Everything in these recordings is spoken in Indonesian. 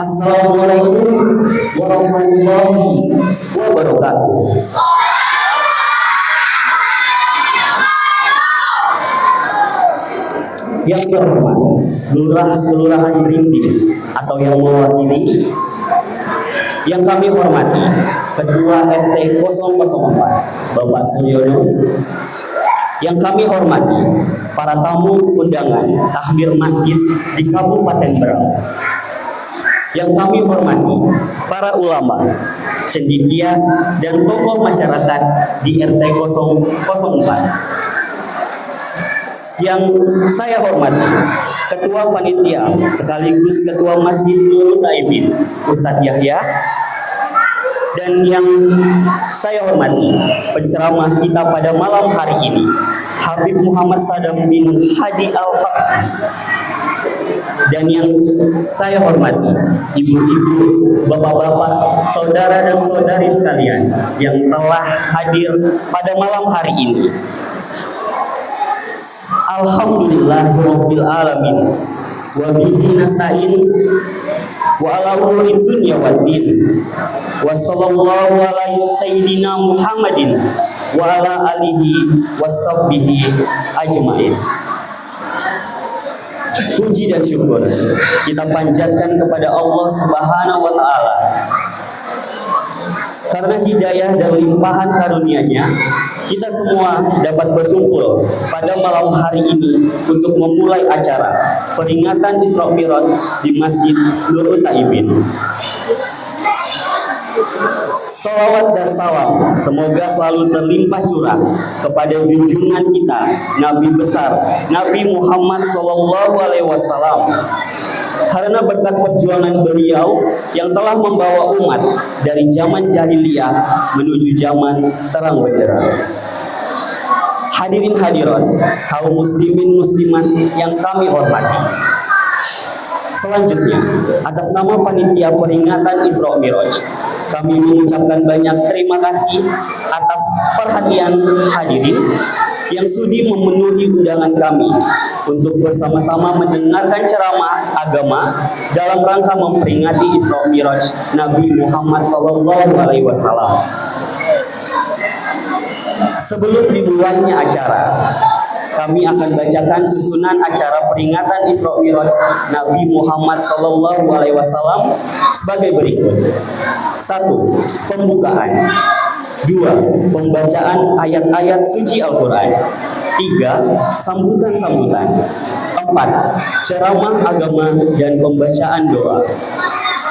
Assalamualaikum warahmatullahi wabarakatuh. Yang terhormat Kelurahan Rinting atau yang mewakili, yang kami hormati Ketua RT 004 Bapak Suryono, yang kami hormati para tamu undangan tahmir masjid di Kabupaten Berau, yang kami hormati para ulama, cendekia dan tokoh masyarakat di RT 004. Yang saya hormati Ketua Panitia sekaligus Ketua Masjid Nurul Taibin Ustadz Yahya, dan yang saya hormati penceramah kita pada malam hari ini Habib Muhammad Sadam bin Hadi Al-Habsyi, dan yang saya hormati ibu-ibu, bapak-bapak, saudara dan saudari sekalian yang telah hadir pada malam hari ini. Alhamdulillahirabbil alamin wa bihi nasta'in wa ala umuri dunya waddin wa sallallahu ala sayyidina Muhammadin wa ala alihi washabbihi ajmain. Puji dan syukur kita panjatkan kepada Allah Subhanahu wa taala karena hidayah dan limpahan karunia-Nya kita semua dapat berkumpul pada malam hari ini untuk memulai acara peringatan Isra Mi'raj di Masjid Nurul Taibin. Salawat dan salam semoga selalu terlimpah curah kepada junjungan kita Nabi besar Nabi Muhammad SAW, karena berkat perjuangan beliau yang telah membawa umat dari zaman jahiliyah menuju zaman terang benderang. Hadirin hadirat, kaum muslimin muslimat yang kami hormati. Selanjutnya, atas nama panitia peringatan Isra Mi'raj, kami mengucapkan banyak terima kasih atas perhatian hadirin yang sudi memenuhi undangan kami untuk bersama-sama mendengarkan ceramah agama dalam rangka memperingati Isra Mi'raj Nabi Muhammad SAW. Sebelum dimulainya acara, kami akan bacakan susunan acara peringatan Isra Mi'raj Nabi Muhammad SAW sebagai berikut. 1. Pembukaan. 2. Pembacaan ayat-ayat suci Al-Quran. 3. Sambutan-sambutan. 4. Ceramah agama dan pembacaan doa.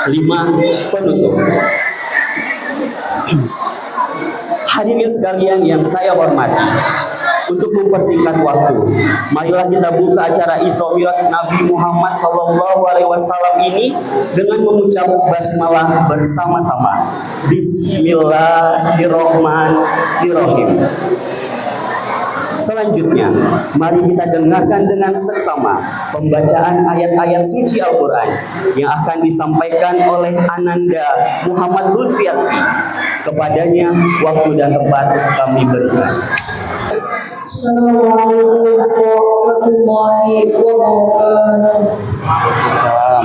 5. Penutup. Hadirin sekalian yang saya hormati, untuk mempersingkat waktu, marilah kita buka acara Isra Mi'raj Nabi Muhammad SAW ini dengan mengucap basmalah bersama-sama. Bismillahirrahmanirrahim. Selanjutnya, mari kita dengarkan dengan seksama pembacaan ayat-ayat suci Al-Quran yang akan disampaikan oleh Ananda Muhammad Lutfiatfi. Kepadanya waktu dan tempat kami berikan. Assalamualaikum warahmatullahi wabarakatuh. Waalaikumsalam.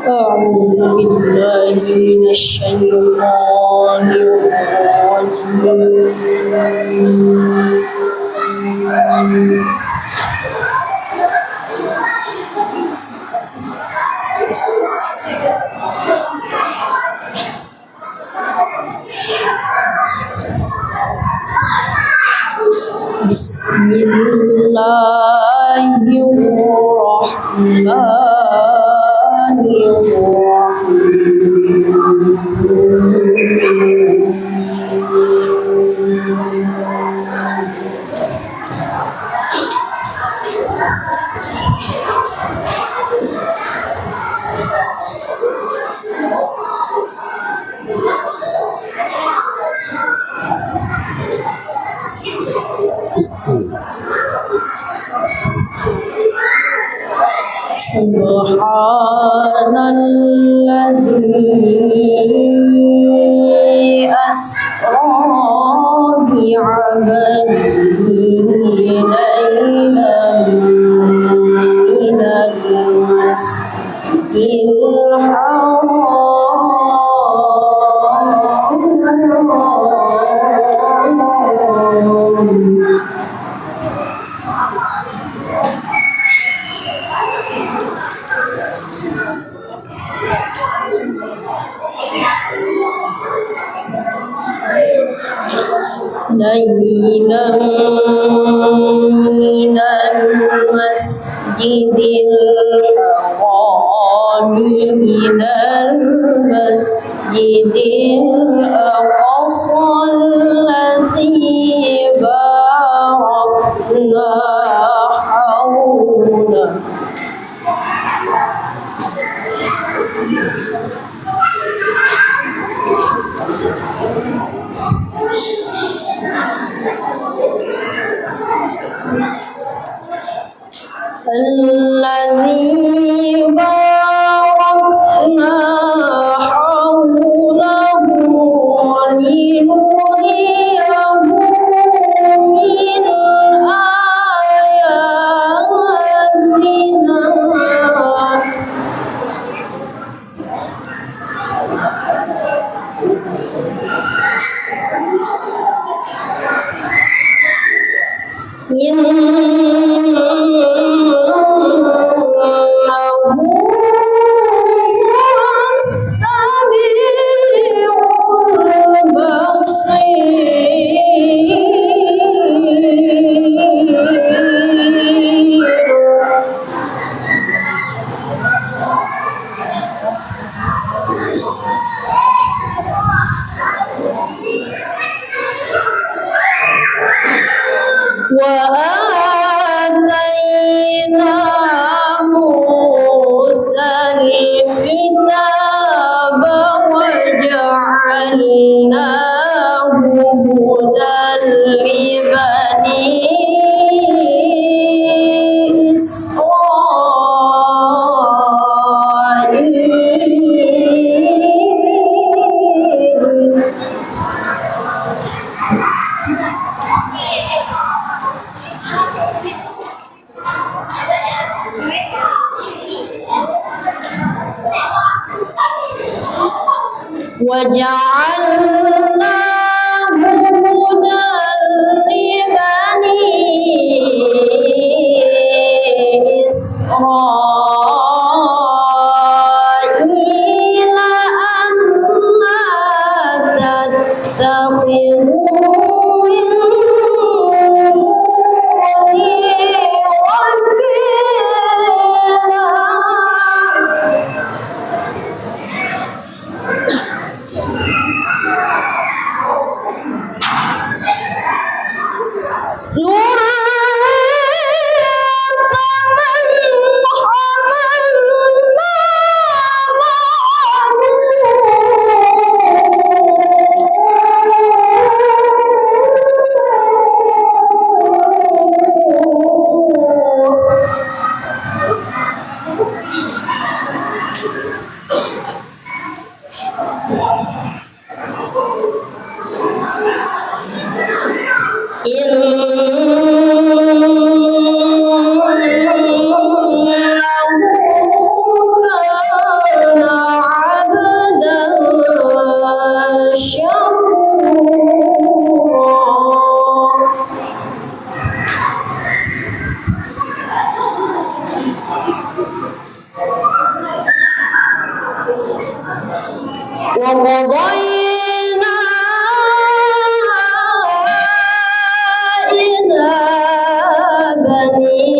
A'udzu billahi minasyaitonir rajim. Subhanalladzi asra bi'abdihi laylan minal masjidil haram ليلا من المسجد الحرام إلى المسجد الأقصى الذي باركنا حوله الذي باركنا حوله لنريه من وآتينا موسى الكتاب وجعلناه هدى لبني إسرائيل وجعلناه هدى لبني إسرائيل ألا تتخذوا من دوني وكيلا وقضينا إلى بني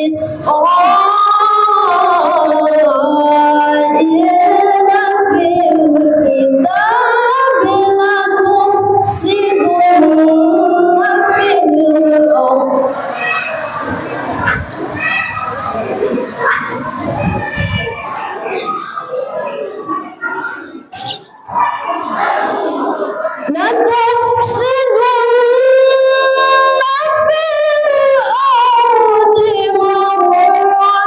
إسرائيل في الكتاب لتفسدن في الأرض مرتين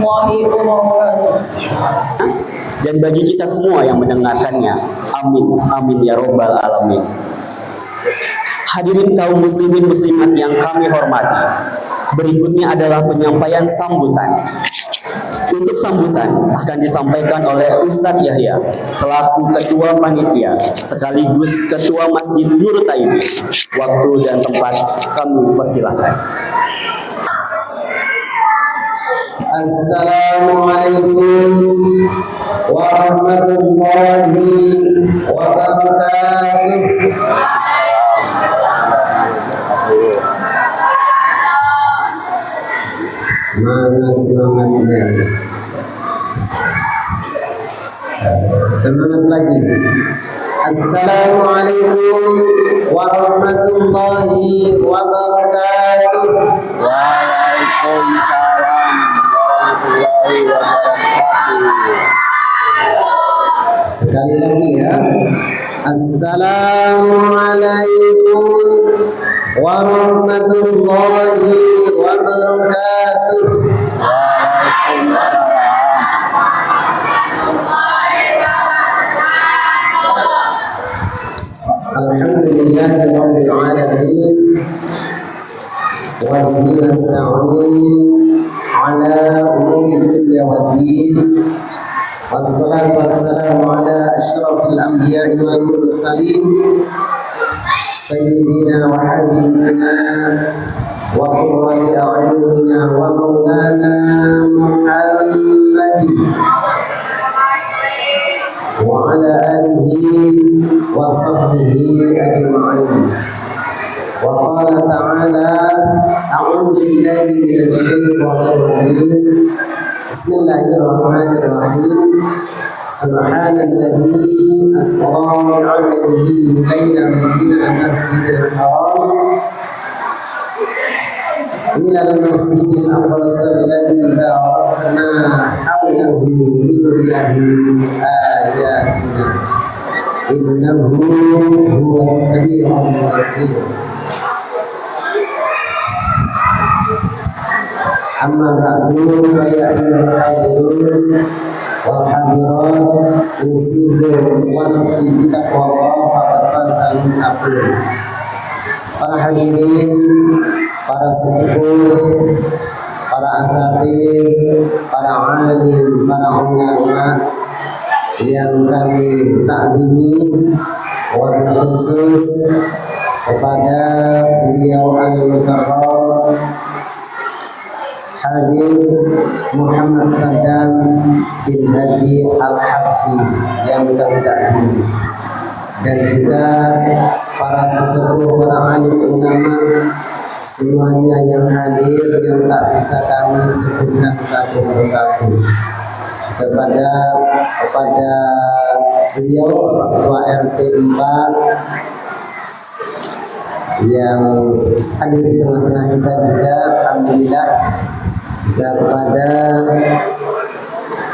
warahmatullahi wabarakatuh. dan bagi kita semua yang mendengarkannya. Amin, amin ya robbal alamin. Hadirin kaum muslimin muslimat yang kami hormati, berikutnya adalah penyampaian sambutan. Untuk sambutan akan disampaikan oleh Ustadz Yahya selaku Ketua Panitia sekaligus Ketua Masjid Nurul Taibin. Waktu dan tempat kami persilahkan. Assalamualaikum warahmatullahi wabarakatuh. Mana semangatnya? Semangat lagi. Assalamualaikum warahmatullahi wabarakatuh. Waalaikumsalam warahmatullahi wabarakatuh. Sekali lagi ya. Assalamualaikum warahmatullahi wabarakatuh. Alhamdulillahi rabbil alamin wa bihi nasta'in ala umuri dunya waddin. Wassalatu wassalamu ala asyrafil anbiya'i wal mursalin sayyidina wa habibina wa qurrati a'yunina wa maulana Muhammadin wa ala alihi wa sahbihi ajma'in. Wa qala ta'ala a'udzu billahi minasy syaithanir rajim. Bismillahirrahmanirrahim. Subhanalladzi asra bi'abdihi lailan minal masjidil haram ila al-masjidil aqsa alladzi barakna hawlahu linuriyahu min ayatina innahu huwas sami'ul basir. Amma ba'du fa ya ayyuhal hadirun wal hadirat usikum wa nafsi bitaqwallah faqad fazal muttaqun. Para hadirin, para sesepuh, para asatid, para alim, para ulama yang kami takdimi, wabil khusus kepada beliau al-mukarram Habib Muhammad Saddam bin Hadi Al-Habsi yang kami takdimi, dan juga para sesepuh, para alim ulama semuanya yang hadir yang tak bisa kami sebutkan satu persatu. Kepada beliau Bapak Ketua RT 4 yang hadir di tengah-tengah kita juga, alhamdulillah. Juga kepada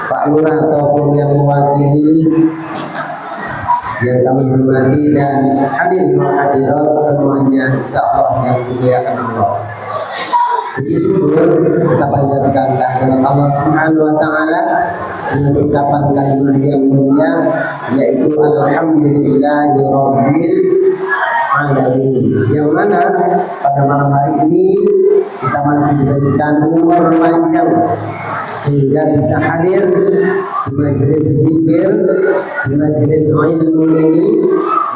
Pak Lurah ataupun yang mewakili yang kami hormati, dan hadir hadirat semuanya insyaallah yang dimuliakan Allah. Puji syukur kita panjatkan kehadirat Allah Subhanahu wa taala dengan ucapan kalimat yang mulia, yaitu alhamdulillahi rabbil alamin. Yang mana pada malam hari ini kita masih diberikan umur panjang sehingga bisa hadir di majelis zikir, di majelis ilmu ini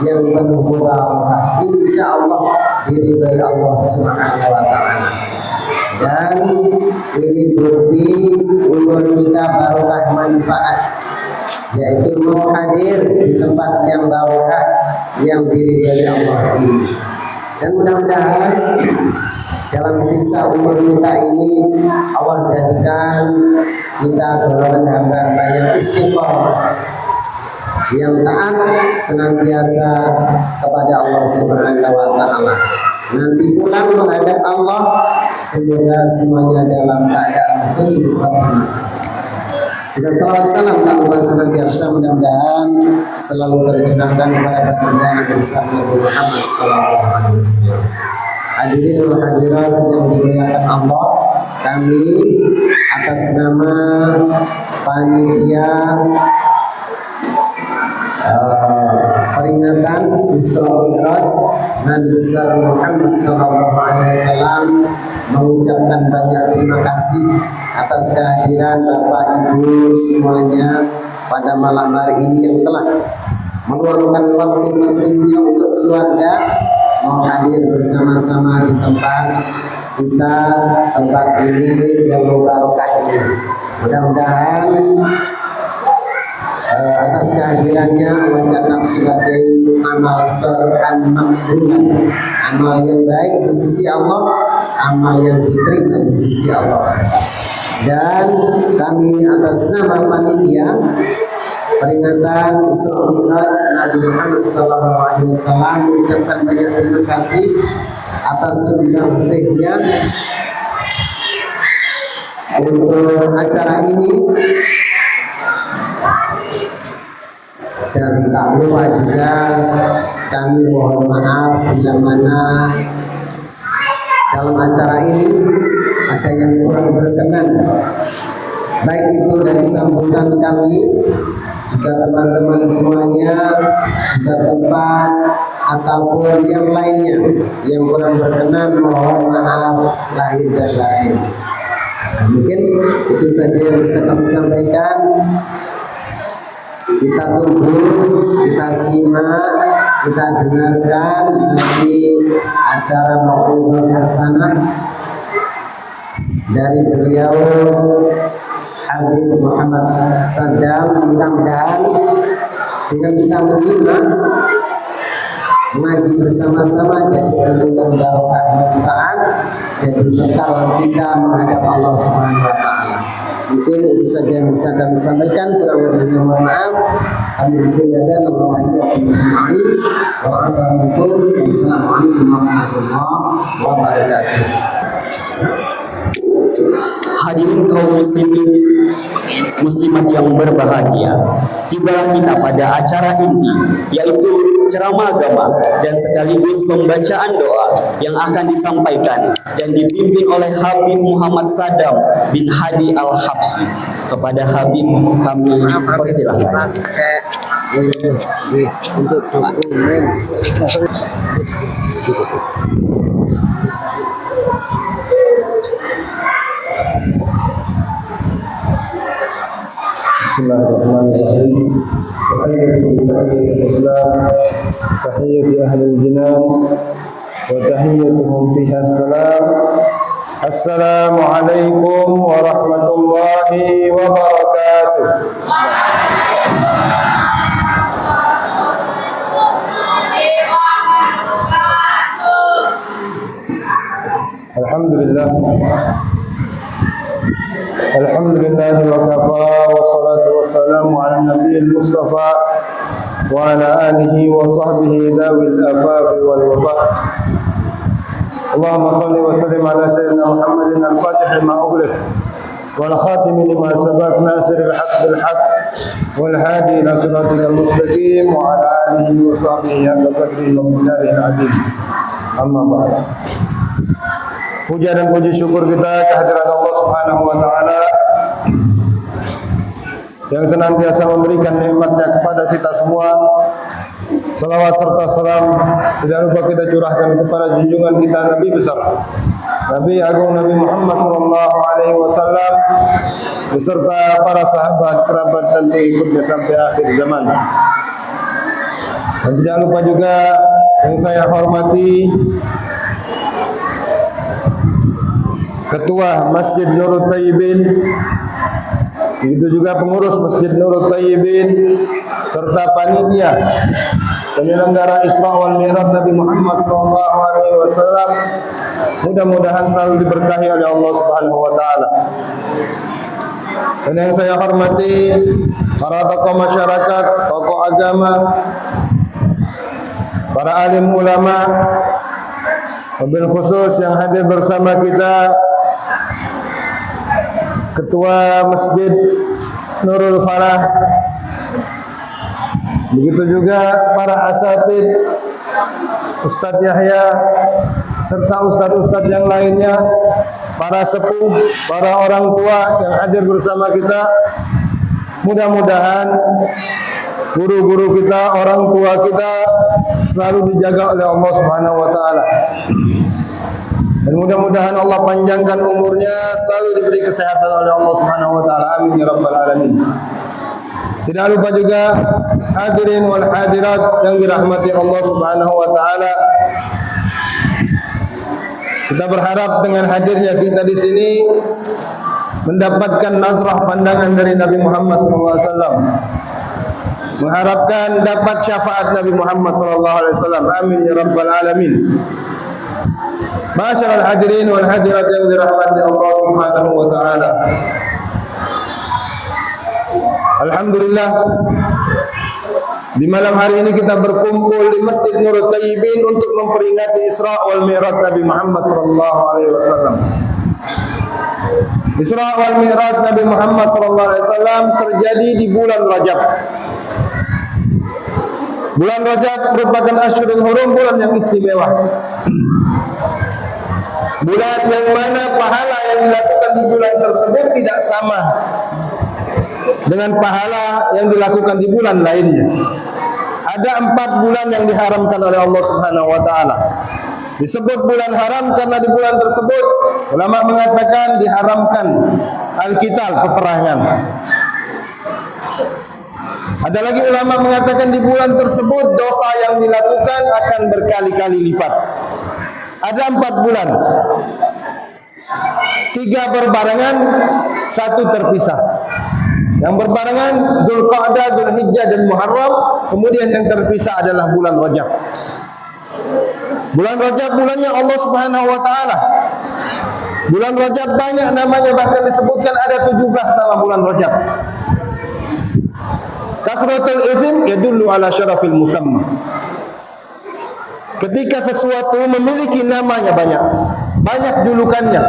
yang penuh barakah, insyaallah diridhai Allah Subhanahu wa taala. Dan ini bukti umur kita barokah manfaat, yaitu mau hadir di tempat yang barokah yang diridhai Allah ini. Dan mudah-mudahan dalam sisa umur kita ini Allah jadikan kita golongan hamba yang istiqomah, yang taat senantiasa kepada Allah Subhanahu wa taala. Nanti pulang menghadap Allah, semoga semuanya dalam keadaan husnul khatimah. Juga salawat salam tak lupa senantiasa mudah-mudahan selalu tercurahkan kepada baginda Nabi besar Nabi Muhammad SAW. Hadirin dan hadirat yang dimuliakan Allah, kami atas nama panitia peringatan Isra Mi'raj Nabi besar Muhammad SAW mengucapkan banyak terima kasih atas kehadiran Bapak Ibu semuanya pada malam hari ini yang telah meluangkan waktu pentingnya untuk keluarga mau hadir bersama-sama di tempat kita, tempat ini yang barokah ini. Mudah-mudahan atas kehadirannya Allah catat sebagai amal sholihan makbulan, amal yang baik di sisi Allah, amal yang diterima di sisi Allah. Dan kami atas nama panitia peringatan Isra Mi'raj Nabi Muhammad SAW mengucapkan banyak terima kasih atas sumbangsihnya untuk acara ini. Dan tak lupa juga kami mohon maaf bila mana dalam acara ini ada yang kurang berkenan, baik itu dari sambutan kami, juga teman-teman semuanya, juga tempat ataupun yang lainnya yang kurang berkenan, mohon maaf lahir dan batin. Nah, mungkin itu saja yang bisa kami sampaikan. Kita tunggu, kita simak, kita dengarkan nanti acara Mau'izah Hasanah dari beliau Habib Muhammad Saddam. Mudah-mudahan dengan kita menyimak mengaji bersama-sama jadi ilmu yang barokah manfaat, jadi bekal kita menghadap Allah Subhanahu wa taala. Mungkin itu saja yang bisa kami sampaikan, kurang lebihnya mohon maaf. Kami hadirin Allah wa iyyakum ajma'in. Wassalamualaikum warahmatullahi wabarakatuh. Hadirin kaum muslimat yang berbahagia, tibalah kita pada acara inti, yaitu ceramah agama dan sekaligus pembacaan doa yang akan disampaikan dan dipimpin oleh Habib Muhammad Saddam bin Hadi Al-Habsyi. Kepada Habib kami persilahkan. Untuk dokumen. Bismillahirrahmanirrahim. Islam, tahiyyati ahlul jinan wa tahiyyatuhum fiha salam. Assalamualaikum warahmatullahi wabarakatuh. Alhamdulillah. Alhamdulillah wa kafa wa salatu wa salamu ala nabiyil mustafa wa ala alihi wa sahbihi dawil afafi wal wafa. Allahumma salli wa sallim ala sayyidina Muhammadin al-fatih lima ughliq wal khatim lima sabaq nasiril haqq bil haqq wal hadi ila siratil mustaqim wa ala alihi wa sahbihi haqqa qadrihi wa miqdarihi al-azim. Amma ba'd. Puja dan puji syukur kita kehadirat Allah Subhanahu wa taala yang senantiasa memberikan nikmatnya kepada kita semua. Salawat serta salam tidak lupa kita curahkan kepada junjungan kita Nabi besar, Nabi Agung Nabi Muhammad sallallahu alaihi wasallam beserta para sahabat, kerabat dan pengikutnya sampai akhir zaman. Dan tidak lupa juga yang saya hormati Ketua Masjid Nurul Tayyibin, begitu juga pengurus Masjid Nurul Tayyibin serta panitia penyelenggara Isra wal Mi'raj Nabi Muhammad SAW. Mudah-mudahan selalu diberkahi oleh Allah Subhanahu wa taala. Dan yang saya hormati para tokoh masyarakat, tokoh agama, para alim ulama, wabil khusus yang hadir bersama kita Ketua Masjid Nurul Falah, begitu juga para asatid, Ustadz Yahya serta ustadz-ustadz yang lainnya, para sepuh, para orang tua yang hadir bersama kita. Mudah-mudahan guru-guru kita, orang tua kita selalu dijaga oleh Allah Subhanahu wa taala. Dan mudah-mudahan Allah panjangkan umurnya, selalu diberi kesehatan oleh Allah Subhanahu wa taala. Amin ya rabbal alamin. Tidak lupa juga hadirin wal hadirat yang dirahmati Allah Subhanahu wa taala. Kita berharap dengan hadirnya kita di sini mendapatkan nazrah pandangan dari Nabi Muhammad SAW. Mengharapkan dapat syafaat Nabi Muhammad SAW. Amin ya rabbal alamin. Ma'asyiral hadirin wal hadirat yang dirahmati Allah Subhanahu wa taala. Alhamdulillah, di malam hari ini kita berkumpul di Masjid Nurut Tayyibin untuk memperingati Isra wal Mi'raj Nabi Muhammad sallallahu alaihi wasallam. Isra wal Mi'raj Nabi Muhammad sallallahu alaihi wasallam terjadi di bulan Rajab. Bulan Rajab merupakan Asyurul Hurum, bulan yang istimewa. Bulan yang mana pahala yang dilakukan di bulan tersebut tidak sama dengan pahala yang dilakukan di bulan lainnya. Ada 4 bulan yang diharamkan oleh Allah Subhanahu wa taala. Disebut bulan haram karena di bulan tersebut ulama mengatakan diharamkan al-qital, peperangan. Ada lagi ulama mengatakan di bulan tersebut dosa yang dilakukan akan berkali-kali lipat. Ada 4 bulan. 3 berbarengan, 1 terpisah. Yang berbarengan Dzulqa'dah, Dzulhijjah dan Muharram. Kemudian yang terpisah adalah bulan Rajab. Bulan Rajab bulannya Allah Subhanahu wa taala. Bulan Rajab banyak namanya, bahkan disebutkan ada 17 nama bulan Rajab. Kasratul ism yadullu ala syarafil musamma. Ketika sesuatu memiliki namanya banyak julukannya,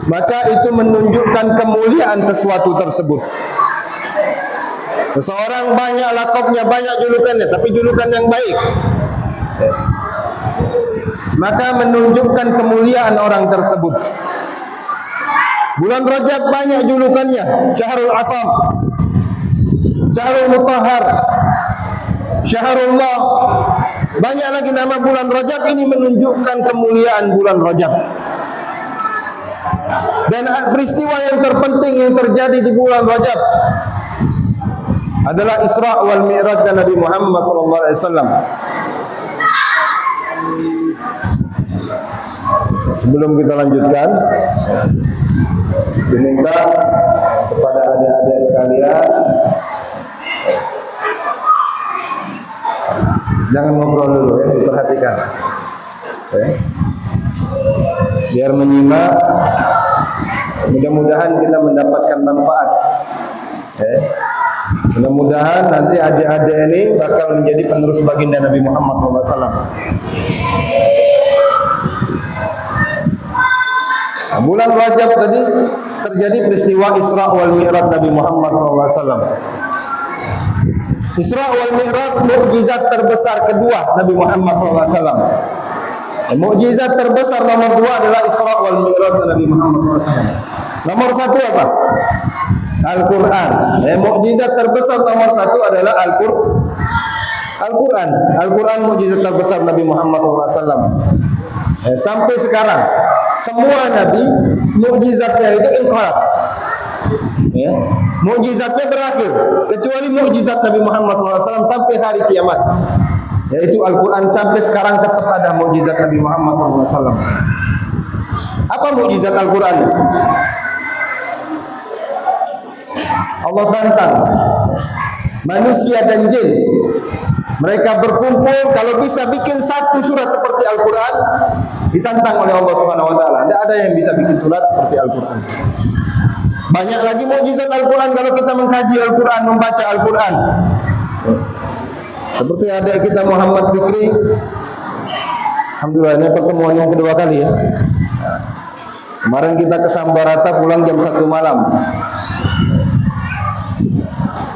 maka itu menunjukkan kemuliaan sesuatu tersebut. Seseorang banyak lakopnya, banyak julukannya, tapi julukan yang baik, maka menunjukkan kemuliaan orang tersebut. Bulan Rajab banyak julukannya, Syahrul Asam, Syahrul Mutahhar, Syahrullah. Banyak lagi nama bulan Rajab. Ini menunjukkan kemuliaan bulan Rajab. Dan peristiwa yang terpenting yang terjadi di bulan Rajab adalah Isra wal Mi'raj Nabi Muhammad SAW. Sebelum kita lanjutkan, diminta kepada adik-adik sekalian, jangan ngobrol dulu ya, diperhatikan. Biar menyimak, mudah-mudahan kita mendapatkan manfaat. Mudah-mudahan nanti adik-adik ini bakal menjadi penerus baginda Nabi Muhammad SAW. Bulan Rajab tadi terjadi peristiwa Isra wal Mi'raj Nabi Muhammad SAW. Isra wal Mi'raj mukjizat terbesar kedua Nabi Muhammad SAW. Mukjizat terbesar nomor 2 adalah Isra wal Mi'raj Nabi Muhammad SAW. Nomor 1 apa? Al-Quran. Mukjizat terbesar nomor 1 adalah Al-Quran. Al-Quran mukjizat terbesar Nabi Muhammad SAW. Sampai sekarang semua Nabi mukjizatnya itu inqalab. Mukjizatnya berakhir, kecuali mukjizat Nabi Muhammad SAW sampai hari kiamat, yaitu Al-Quran. Sampai sekarang tetap ada mukjizat Nabi Muhammad SAW. Apa mukjizat Al-Quran? Allah tantang manusia dan jin. Mereka berkumpul, kalau bisa bikin 1 surat seperti Al-Quran, ditantang oleh Allah Subhanahu wa taala. Tidak ada yang bisa bikin surat seperti Al-Quran. Banyak lagi mukjizat Al-Quran kalau kita mengkaji Al-Quran, membaca Al-Quran. Seperti adik kita Muhammad Fikri. Alhamdulillah, ini pertemuan yang kedua kali ya. Kemarin kita ke Sambarata, pulang jam 1 malam.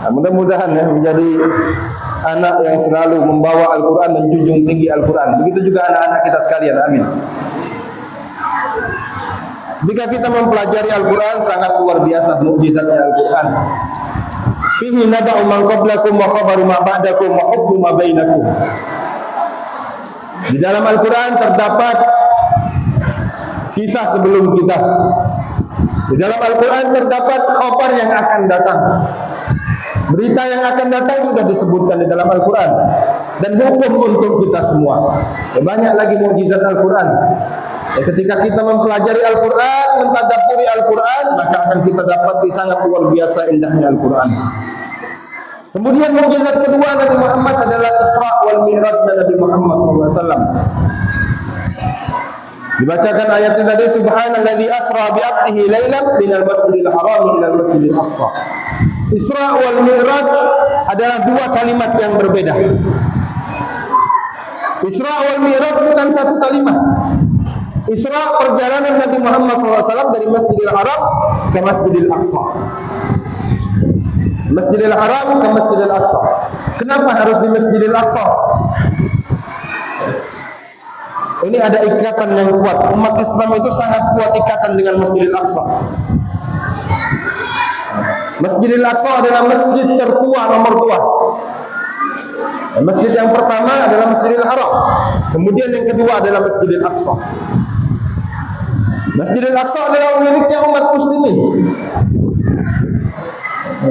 Nah, mudah-mudahan ya menjadi anak yang selalu membawa Al-Quran, menjunjung tinggi Al-Quran. Begitu juga anak-anak kita sekalian, amin. Jika kita mempelajari Al-Quran, sangat luar biasa mukjizatnya Al-Quran. Fihi naba'u man qablakum wa khabaru ma ba'dakum wa hukmu ma bainakum. Di dalam Al-Quran terdapat kisah sebelum kita. Di dalam Al-Quran terdapat khabar yang akan datang. Berita yang akan datang sudah disebutkan di dalam Al-Quran. Dan hukum untuk kita semua. Banyak lagi mukjizat Al-Quran. Ketika kita mempelajari Al-Quran, mentadabburi Al-Quran, maka akan kita dapati sangat luar biasa indahnya Al-Quran. Kemudian mukjizat kedua Nabi Muhammad adalah Isra wal Mi'raj Nabi Muhammad SAW. Dibacakan ayat ini tadi, Subhanalladzi asra bi 'abdihi lailan minal masjidil haram ilal masjidil aqsa. Isra wal Mi'raj adalah dua kalimat yang berbeda. Isra wal Mi'raj bukan satu kalimat. Isra perjalanan Nabi Muhammad SAW dari Masjidil Haram ke Masjidil Aqsa. Masjidil Haram ke Masjidil Aqsa. Kenapa harus di Masjidil Aqsa? Ini ada ikatan yang kuat. Umat Islam itu sangat kuat ikatan dengan Masjidil Aqsa. Masjidil Aqsa adalah masjid tertua nomor 2. Masjid yang pertama adalah Masjidil Haram. Kemudian yang kedua adalah Masjidil Aqsa. Masjidil Aqsa adalah miliknya umat muslimin.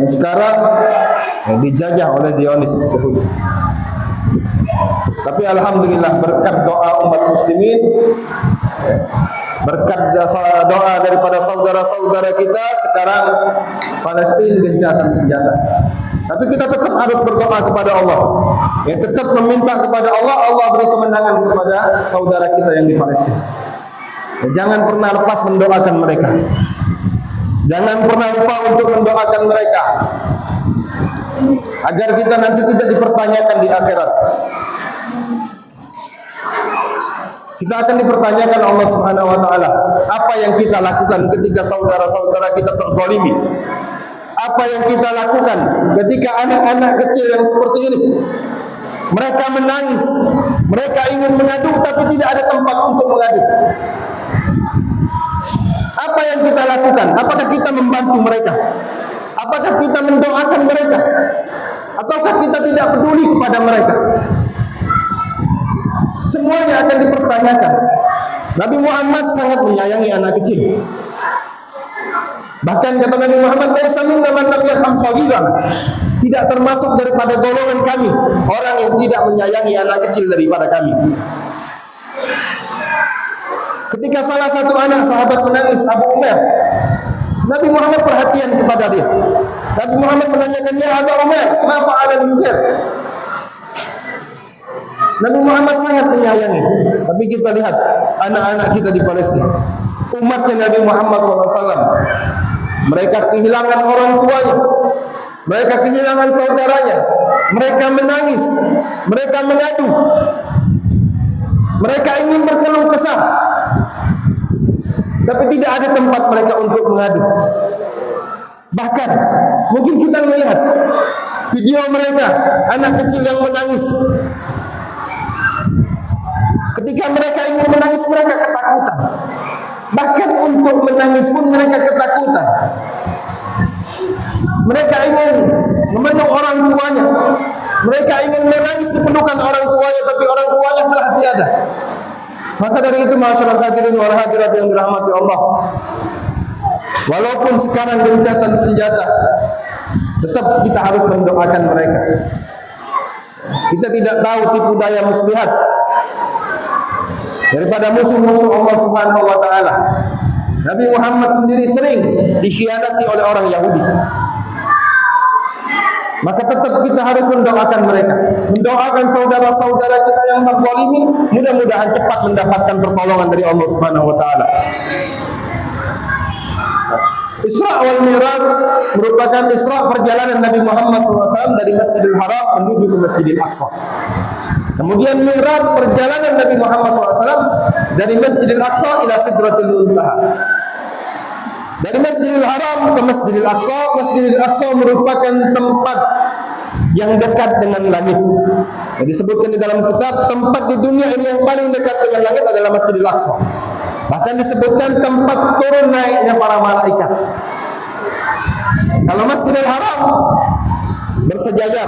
Sekarang dijajah oleh Zionis Yahudi. Tapi alhamdulillah berkat doa umat muslimin, berkat doa daripada saudara-saudara kita, sekarang Palestina gencatan senjata. Tapi kita tetap harus berdoa kepada Allah. Tetap meminta kepada Allah, Allah beri kemenangan kepada saudara kita yang di Palestina. Jangan pernah lepas mendoakan mereka. Jangan pernah lupa untuk mendoakan mereka, agar kita nanti tidak dipertanyakan di akhirat. Kita akan dipertanyakan Allah Subhanahu wa taala, apa yang kita lakukan ketika saudara-saudara kita terzalimi? Apa yang kita lakukan ketika anak-anak kecil yang seperti ini mereka menangis, mereka ingin mengadu tapi tidak ada tempat untuk mengadu? Apa yang kita lakukan? Apakah kita membantu mereka? Apakah kita mendoakan mereka? Ataukah kita tidak peduli kepada mereka? Semuanya akan dipertanyakan. Nabi Muhammad sangat menyayangi anak kecil. Bahkan kata Nabi Muhammad, "Laisa minna man lam yarham shaghirana." Tidak termasuk daripada golongan kami orang yang tidak menyayangi anak kecil daripada kami. Ketika salah satu anak sahabat menangis, Abu Umar, Nabi Muhammad perhatian kepada dia. Nabi Muhammad menanyakan, "Ya Abu Umar, ma fa'ala al-mughir?" Nabi Muhammad sangat menyayangi. Tapi kita lihat anak-anak kita di Palestina, umatnya Nabi Muhammad SAW, mereka kehilangan orang tuanya, mereka kehilangan saudaranya, mereka menangis, mereka mengadu, mereka ingin berkeluh kesah, tapi tidak ada tempat mereka untuk mengadu. Bahkan mungkin kita melihat video mereka, anak kecil yang menangis. Ketika mereka ingin menangis, mereka ketakutan. Bahkan untuk menangis pun mereka ketakutan. Mereka ingin memeluk orang tuanya. Mereka ingin menangis di pelukan orang tuanya, tapi orang tuanya telah tiada. Maka dari itu, masyarakat hadirin wal hadirat yang dirahmati Allah, walaupun sekarang gencatan senjata, tetap kita harus mendoakan mereka. Kita tidak tahu tipu daya muslihat daripada musuh-musuh Allah Subhanahu wa taala. Nabi Muhammad sendiri sering dikhianati oleh orang Yahudi. Maka tetap kita harus mendoakan mereka, mendoakan saudara-saudara kita yang terzalimi, mudah-mudahan cepat mendapatkan pertolongan dari Allah Subhanahu wa taala. Isra wal Mi'raj merupakan Isra perjalanan Nabi Muhammad SAW dari Masjidil Haram menuju ke Masjidil Aqsa. Kemudian Mi'raj perjalanan Nabi Muhammad SAW dari Masjidil Aqsa ila Sidratil Muntaha. Dari Masjidil Haram ke Masjidil Aqsa, Masjidil Aqsa merupakan tempat yang dekat dengan langit. Disebutkan di dalam kitab, tempat di dunia ini yang paling dekat dengan langit adalah Masjidil Aqsa. Bahkan disebutkan tempat turun naiknya para malaikat. Kalau Masjidil Haram bersejajar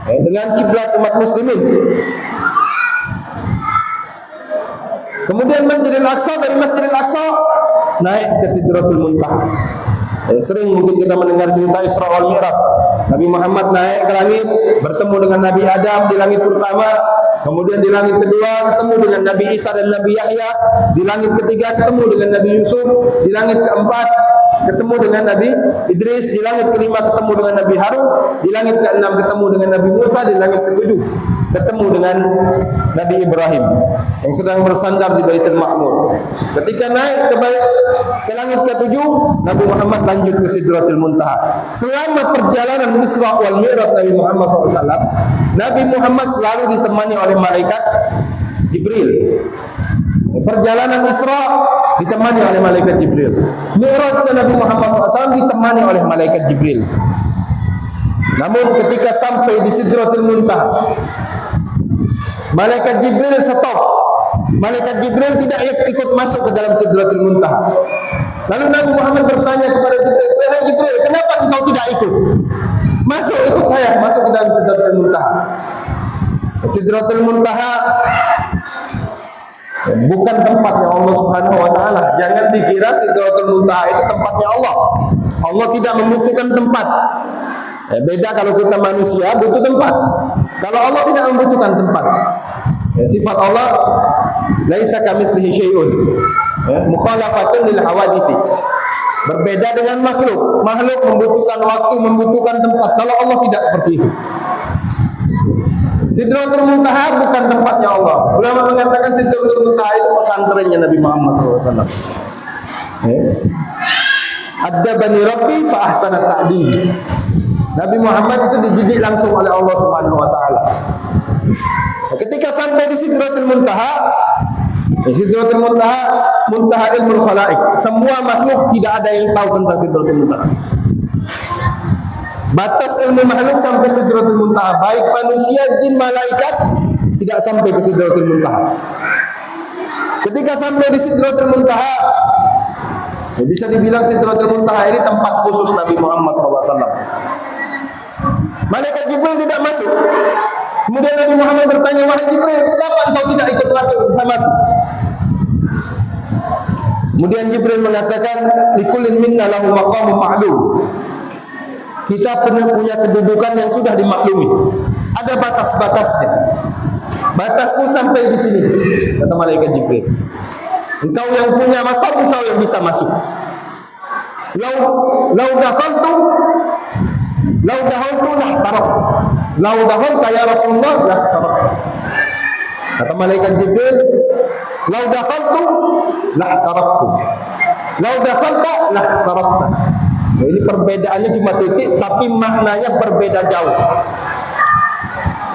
dengan kiblat umat muslimin. Kemudian Masjidil Aqsa, dari Masjidil Aqsa naik ke Sidratul Muntaha. Sering mungkin kita mendengar cerita Isra wal Mi'raj. Nabi Muhammad naik ke langit, bertemu dengan Nabi Adam di langit pertama, kemudian di langit kedua ketemu dengan Nabi Isa dan Nabi Yahya, di langit ketiga ketemu dengan Nabi Yusuf, di langit keempat ketemu dengan Nabi Idris, di langit kelima ketemu dengan Nabi Harun, di langit keenam ketemu dengan Nabi Musa, di langit ketujuh ketemu dengan Nabi Ibrahim yang sedang bersandar di Baitul Ma'mur. Ketika naik ke langit ketujuh, Nabi Muhammad lanjut ke Sidratul Muntaha. Selama perjalanan Isra wal Mi'raj Nabi Muhammad SAW, Nabi Muhammad selalu ditemani oleh malaikat Jibril. Perjalanan Isra ditemani oleh malaikat Jibril. Mi'raj Nabi Muhammad SAW ditemani oleh malaikat Jibril. Namun ketika sampai di Sidratul Muntaha, malaikat Jibril stop. Malaikat Jibril tidak ikut masuk ke dalam Sidratul Muntaha. Lalu Nabi Muhammad bertanya kepada Jibril, "Wahai Jibril, kenapa engkau tidak ikut? Masuk, ikut saya, masuk ke dalam Sidratul Muntaha." Sidratul Muntaha bukan tempatnya Allah Subhanahu wa taala. Jangan dikira Sidratul Muntaha itu tempatnya Allah. Allah tidak membutuhkan tempat. Beda kalau kita manusia butuh tempat. Kalau Allah tidak membutuhkan tempat. Sifat Allah laisa kamitslihi syai'un. Mukhalafatun lil hawadits. Berbeda dengan makhluk. Makhluk membutuhkan waktu, membutuhkan tempat. Kalau Allah tidak seperti itu. Sidratul Muntaha bukan tempatnya Allah. Ulama mengatakan Sidratul Muntaha itu pesantrennya Nabi Muhammad SAW. Adzabani Rabbi fa ahsana ta'dib. Nabi Muhammad itu dididik langsung oleh Allah Subhanahu wa taala. Ketika sampai di Sidratul Muntaha, Sidratul Muntaha, muntaha ilmul khalaik. Semua makhluk tidak ada yang tahu tentang Sidratul Muntaha. Batas ilmu makhluk sampai Sidratul Muntaha, baik manusia, jin, malaikat tidak sampai ke Sidratul Muntaha. Ketika sampai di Sidratul Muntaha, bisa dibilang Sidratul Muntaha ini tempat khusus Nabi Muhammad SAW. Malaikat Jibril tidak masuk. Kemudian Nabi Muhammad bertanya, "Wahai Jibril, kenapa engkau tidak ikut masuk bersamaku?" Kemudian Jibril mengatakan, "Likullin minna lahu maqamun ma'lum." Kita pernah punya kedudukan yang sudah dimaklumi. Ada batas-batasnya. Batasku sampai di sini, kata malaikat Jibril. Engkau yang punya maqam, engkau yang bisa masuk. Lau dakhaltu lah tarak. Lau dakhalta ya Rasulullah lah tarak. Kata malaikat Jibril, lau dakhaltu lah taraktu. Lau dakhalta lah tarakta. Ini perbedaannya cuma titik, tapi maknanya berbeda jauh.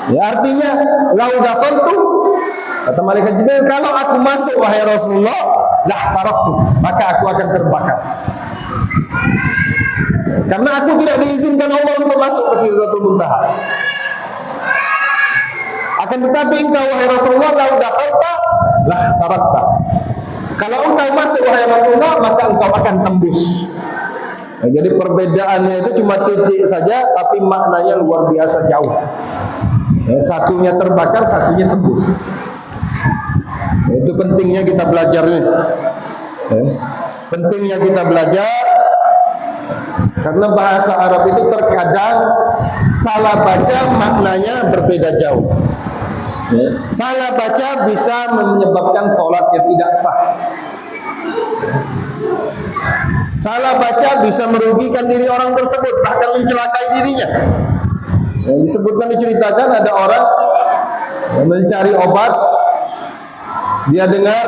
Ya, artinya lau dakhaltu, kata malaikat Jibril, kalau aku masuk wahai Rasulullah, lah taraktu, maka aku akan terbakar. Karena aku tidak diizinkan Allah untuk masuk ke Sidratul Muntaha. Akan tetapi engkau wahai Rasulullah, lau dakhalta lah tarakta. Kalau engkau masuk wahai Rasulullah, maka engkau akan tembus. Nah, jadi perbedaannya itu cuma titik saja, tapi maknanya luar biasa jauh. Satunya terbakar, satunya tembus. Itu pentingnya kita belajarnya. Pentingnya kita belajar, karena bahasa Arab itu terkadang salah baca maknanya berbeda jauh. Salah baca bisa menyebabkan sholatnya tidak sah. Salah baca bisa merugikan diri orang tersebut, bahkan mencelakai dirinya. Yang disebutkan, diceritakan ada orang mencari obat, dia dengar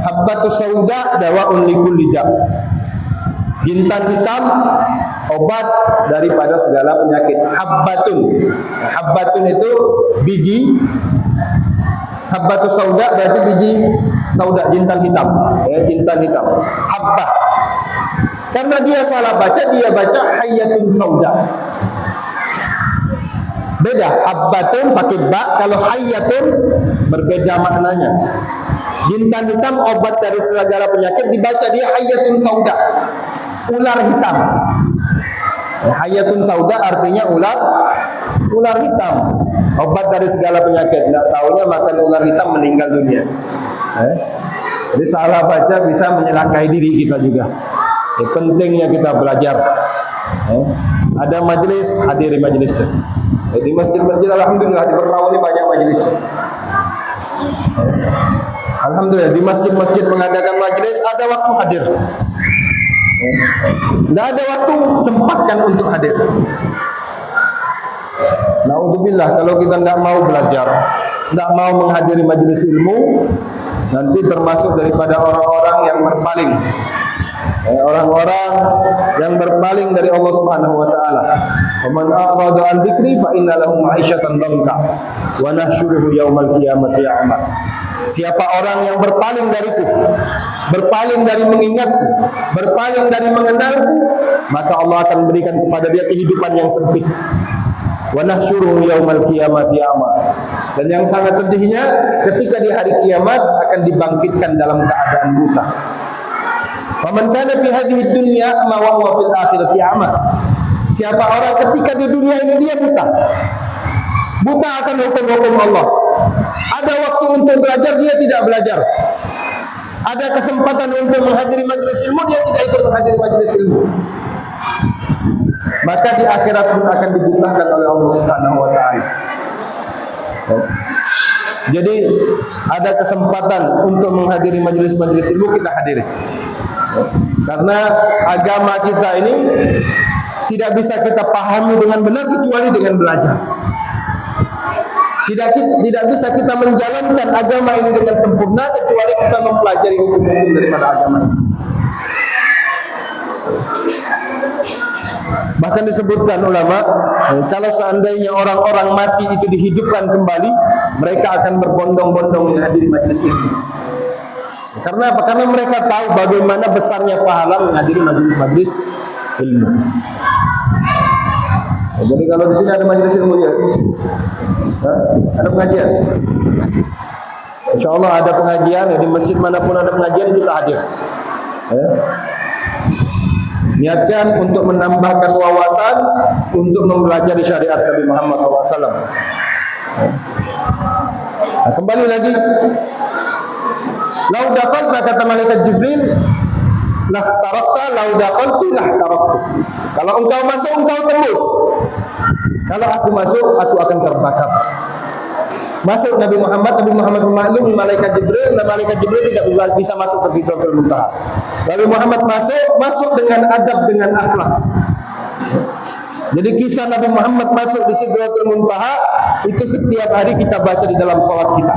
habbatus sauda dawaun likulli da'. Jintan hitam obat daripada segala penyakit. Habbatun. Habbatun itu biji. Habbatus sauda berarti biji sauda, jintan hitam. Jintan hitam. Habbah. Karena dia salah baca, dia baca hayyatun sauda. Beda, habbatun pakai ba, kalau hayyatun berbeda maknanya. Jintan hitam obat dari segala penyakit, dibaca dia hayatun sauda, ular hitam. Hayatun sauda artinya ular hitam, obat dari segala penyakit. Nggak taunya makan ular hitam meninggal dunia. Jadi salah baca bisa menyelakai diri kita juga. Pentingnya kita belajar. Ada majelis, hadiri majelis. Di masjid-masjid alhamdulillah di Permau ini banyak majelis. Alhamdulillah di masjid-masjid mengadakan majelis, ada waktu hadir. Tidak ada waktu sempatkan untuk hadir. Naudzubillah, kalau kita tidak mau belajar, tidak mau menghadiri majelis ilmu, nanti termasuk daripada orang-orang yang berpaling. Orang-orang yang berpaling dari Allah Subhanahu wa taala. Faman a'rada an dzikri fa inna lahu ma'isyatan dhanka wa nahsyuruhu yaumal qiyamati a'ma. Siapa orang yang berpaling dariku, berpaling dari mengingatku, berpaling dari mengenalku, maka Allah akan berikan kepada dia kehidupan yang sempit. Wa nahsyuruhu yaumal qiyamati a'ma. Dan yang sangat sedihnya, ketika di hari kiamat akan dibangkitkan dalam keadaan buta. Faman kana fi hadhihi dunya ma wa huwa fil akhirati a'ma. Siapa orang ketika di dunia ini dia buta. Buta akan hukum-hukum Allah. Ada waktu untuk belajar, dia tidak belajar. Ada kesempatan untuk menghadiri majelis ilmu, dia tidak ikut menghadiri majelis ilmu. Maka di akhirat pun akan dibutakan oleh Allah Subhanahu wa taala. Jadi ada kesempatan untuk menghadiri majelis-majelis ilmu, kita hadiri. Karena agama kita ini tidak bisa kita pahami dengan benar kecuali dengan belajar. Tidak bisa kita menjalankan agama ini dengan sempurna kecuali kita mempelajari hukum-hukum daripada agama ini. Bahkan disebutkan ulama, kalau seandainya orang-orang mati itu dihidupkan kembali, mereka akan berbondong-bondong menghadiri majelis ilmu. Karena apa? Karena mereka tahu bagaimana besarnya pahala menghadiri majelis-majelis ilmu. Jadi kalau di sini ada majelis ilmu ya, ada pengajian. Insya Allah ada pengajian, ya, di masjid manapun ada pengajian kita hadir. Niatkan untuk menambahkan wawasan, untuk mempelajari syariat Nabi Muhammad SAW. Nah, kembali lagi, lau dakhalta kata malaikat Jibril, lahtarakta, lau dakhaltu lahtaraktu. Kalau engkau masuk, engkau tembus. Kalau aku masuk, aku akan terbakar. Masuk Nabi Muhammad memaklumi malaikat Jibril, dan malaikat Jibril tidak bisa masuk ke Sidratul Muntaha. Nabi Muhammad masuk dengan adab, dengan akhlak. Jadi kisah Nabi Muhammad masuk di Sidratul Muntaha itu setiap hari kita baca di dalam salat kita.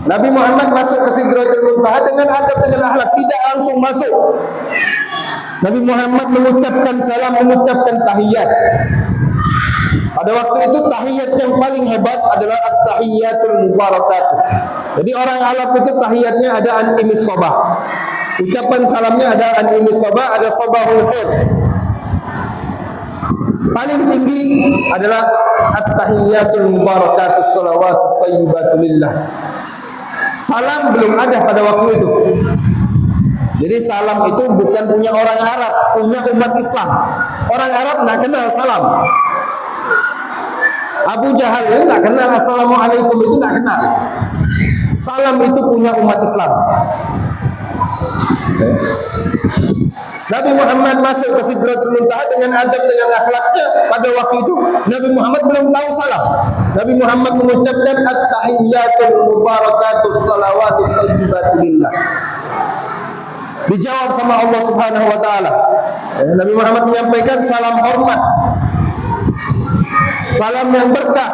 Nabi Muhammad masuk ke Sidratul Muntaha dengan adab, dengan akhlak, tidak langsung masuk. Nabi Muhammad mengucapkan salam, mengucapkan tahiyat. Pada waktu itu tahiyat yang paling hebat adalah at-tahiyyatul mubarakatuh. Jadi orang Arab itu tahiyatnya ada an-imis sabah. Ucapan salamnya ada an-imis sabah, ada sabahul khair. Paling tinggi adalah at-tahiyyatul mubarakatuh, shalawatut thayyibatu lillah. Salam belum ada pada waktu itu. Jadi salam itu bukan punya orang Arab, punya umat Islam. Orang Arab tidak kenal salam. Abu Jahal itu tidak kenal assalamualaikum, itu tidak kenal. Salam itu punya umat Islam. Nabi Muhammad masuk ke Sidratul Muntaha dengan adab, dengan akhlaknya. Pada waktu itu Nabi Muhammad belum tahu salam. Nabi Muhammad mengucapkan at-tahiyyatul mubarakatus salawatut thayyibatu lillah. Dijawab sama Allah Subhanahu wa taala. Nabi Muhammad menyampaikan salam hormat, salam yang berkah,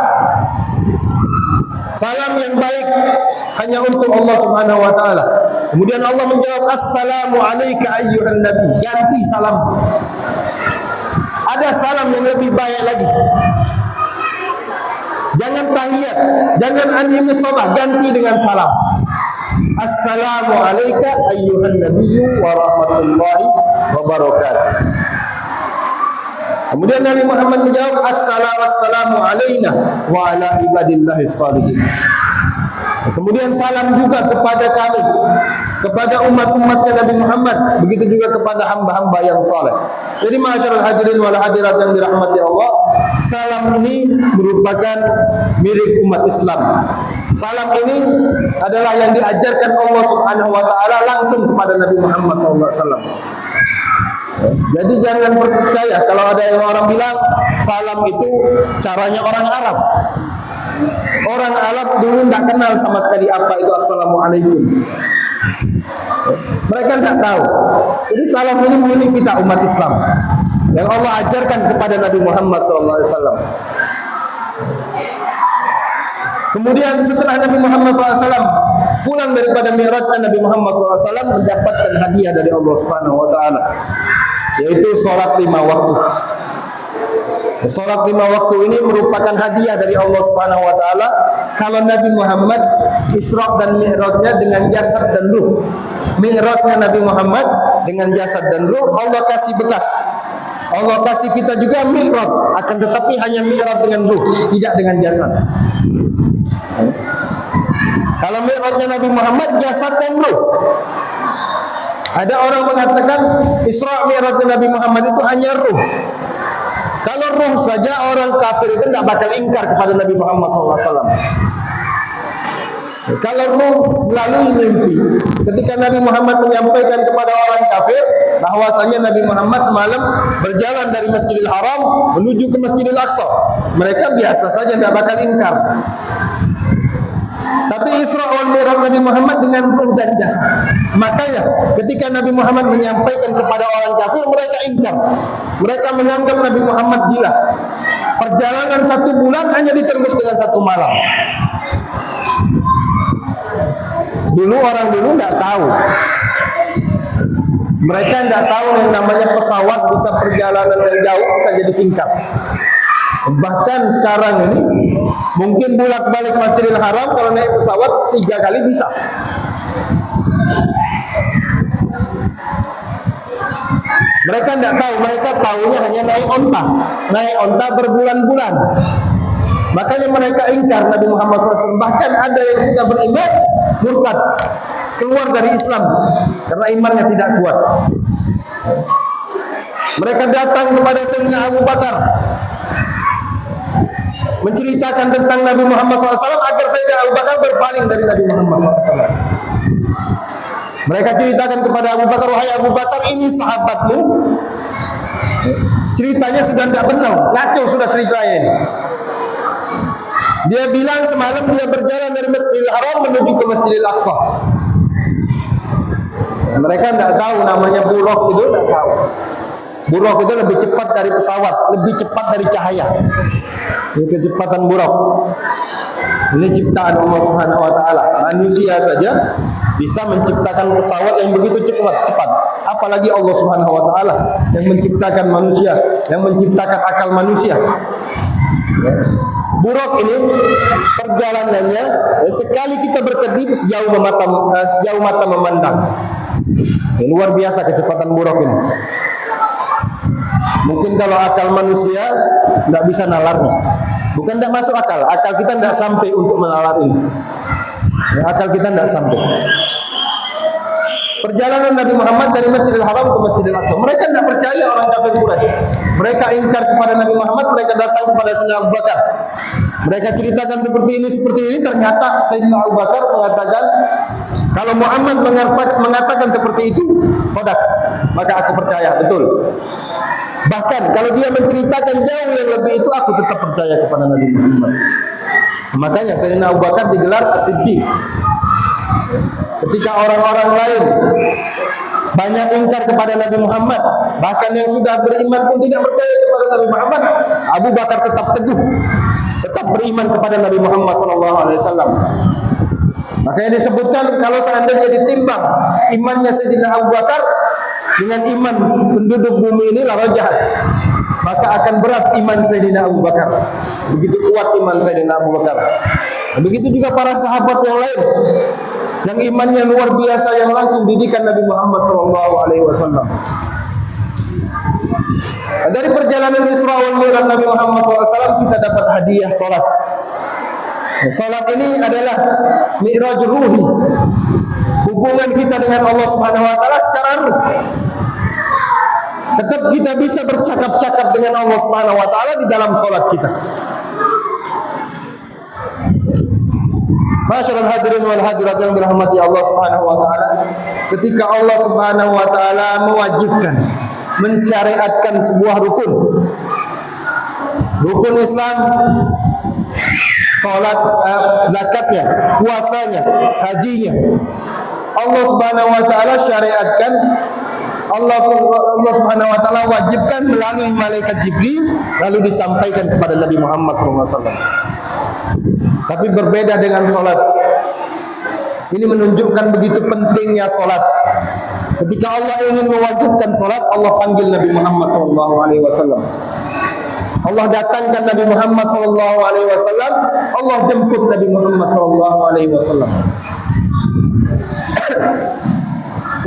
salam yang baik hanya untuk Allah Subhanahu wa taala. Kemudian Allah menjawab, assalamu alayka ayyuhan nabi. Ganti salam. Ada salam yang lebih baik lagi. Jangan tahiyat, jangan an-imis sabah, ganti dengan salam. Assalamu alayka ayyuhan nabiyyu wa rahmatullahi wa barakatuh. Kemudian Nabi Muhammad menjawab, assalamu alayna wa ala ibadillahi salihin. Kemudian salam juga kepada kami, kepada umat-umatnya Nabi Muhammad, begitu juga kepada hamba-hamba yang saleh. Jadi ma'asyiral hadirin wal hadirat yang dirahmati Allah, salam ini merupakan milik umat Islam. Salam ini adalah yang diajarkan Allah Subhanahu wa taala langsung kepada Nabi Muhammad SAW. Jadi jangan percaya kalau ada yang orang bilang salam itu caranya orang Arab. Orang Arab dulu tidak kenal sama sekali apa itu Assalamualaikum. Mereka tidak tahu. Jadi salam ini milik kita umat Islam yang Allah ajarkan kepada Nabi Muhammad SAW. Kemudian setelah Nabi Muhammad SAW pulang daripada mi'rajnya, Nabi Muhammad SAW mendapatkan hadiah dari Allah Subhanahu Wa Taala, yaitu sholat 5 waktu. Sholat 5 waktu ini merupakan hadiah dari Allah Subhanahu Wa Taala. Kalau Nabi Muhammad Isra dan Mi'rajnya dengan jasad dan ruh, Mi'rajnya Nabi Muhammad dengan jasad dan ruh, Allah kasih bekas. Allah kasih kita juga Mi'raj, akan tetapi hanya Mi'raj dengan ruh, tidak dengan jasad. Kalau Mi'rajnya Nabi Muhammad jasad dan ruh. Ada orang mengatakan Isra Mi'rajnya Nabi Muhammad itu hanya ruh. Kalau ruh saja orang kafir itu tidak bakal ingkar kepada Nabi Muhammad SAW. Kalau ruh melalui mimpi, ketika Nabi Muhammad menyampaikan kepada orang kafir bahwasanya Nabi Muhammad semalam berjalan dari Masjidil Haram menuju ke Masjidil Aqsa, mereka biasa saja tidak bakal ingkar. Tapi Isra wal Mi'raj Nabi Muhammad dengan ruh dan jasad. Makanya ketika Nabi Muhammad menyampaikan kepada orang kafir, mereka ingkar. Mereka menganggap Nabi Muhammad gila. Perjalanan 1 bulan hanya ditembus dengan 1 malam. Dulu orang dulu tidak tahu. Mereka tidak tahu yang namanya pesawat bisa perjalanan yang jauh bisa jadi singkat. Bahkan sekarang ini mungkin bolak-balik Masjidil Haram kalau naik pesawat 3 kali bisa. Mereka tidak tahu, mereka tahunya hanya naik onta berbulan-bulan. Makanya mereka ingkar Nabi Muhammad SAW. Bahkan ada yang sudah beriman murtad, keluar dari Islam karena imannya tidak kuat. Mereka datang kepada Sayyidina Abu Bakar menceritakan tentang Nabi Muhammad SAW agar Sayyidina Abu Bakar berpaling dari Nabi Muhammad SAW. Mereka ceritakan kepada Abu Bakar, wahai Abu Bakar, ini sahabatmu, ceritanya sudah tidak benar, ngaco sudah ceritanya ini. Dia bilang semalam dia berjalan dari Masjidil Haram menuju ke Masjidil Aqsa. Mereka tidak tahu namanya buraq itu, tidak tahu. Buraq itu lebih cepat dari pesawat, lebih cepat dari cahaya. Ini kecepatan buraq. Ini ciptaan Allah Subhanahu Wa Taala. Manusia saja bisa menciptakan pesawat yang begitu cepat. Apalagi Allah Subhanahu Wa Taala yang menciptakan manusia, yang menciptakan akal manusia. Buraq ini perjalanannya sekali kita berkedip sejauh mata memandang. Ini luar biasa kecepatan buraq ini. Mungkin kalau akal manusia tidak bisa nalarnya. Bukan tidak masuk akal. Akal kita tidak sampai untuk menalar ini. Akal kita tidak sampai. Perjalanan Nabi Muhammad dari Masjidil Haram ke Masjidil Aqsa. Mereka tidak percaya orang kafir Quraisy. Mereka ingkar kepada Nabi Muhammad. Mereka datang kepada Sayyidina Abu Bakar. Mereka ceritakan seperti ini. Ternyata Sayyidina Abu Bakar mengatakan, kalau Muhammad mengatakan seperti itu, fadak, maka aku percaya, betul. Bahkan kalau dia menceritakan jauh yang lebih itu, aku tetap percaya kepada Nabi Muhammad. Makanya Sayyidina Abu Bakar digelar As-Siddiq. Ketika orang-orang lain banyak ingkar kepada Nabi Muhammad, bahkan yang sudah beriman pun tidak percaya kepada Nabi Muhammad, Abu Bakar tetap teguh, tetap beriman kepada Nabi Muhammad SAW. Makanya disebutkan kalau seandainya ditimbang imannya Sayyidina Abu Bakar dengan iman penduduk bumi ini jahat, maka akan berat iman Sayyidina Abu Bakar. Begitu kuat iman Sayyidina Abu Bakar. Begitu juga para sahabat yang lain yang imannya luar biasa, yang langsung didikan Nabi Muhammad SAW. Dari perjalanan Isra wal Mi'raj Nabi Muhammad SAW kita dapat hadiah salat. Salat ini adalah mi'raj ruhi. Hubungan kita dengan Allah Subhanahu wa taala secara ruh. Tetap kita bisa bercakap-cakap dengan Allah Subhanahu wa taala di dalam salat kita. Masyaallah hadirin wal hadirat yang dirahmati Allah Subhanahu wa taala, ketika Allah Subhanahu wa taala mewajibkan, mensyariatkan sebuah rukun Islam, salat, zakatnya, puasanya, hajinya, Allah Subhanahu wa taala syariatkan, Allah Subhanahu wa taala wajibkan melalui malaikat Jibril, lalu disampaikan kepada Nabi Muhammad SAW. Tapi berbeda dengan salat. Ini menunjukkan begitu pentingnya salat. Ketika Allah ingin mewajibkan salat, Allah panggil Nabi Muhammad SAW. Allah datangkan Nabi Muhammad SAW. Allah jemput Nabi Muhammad SAW.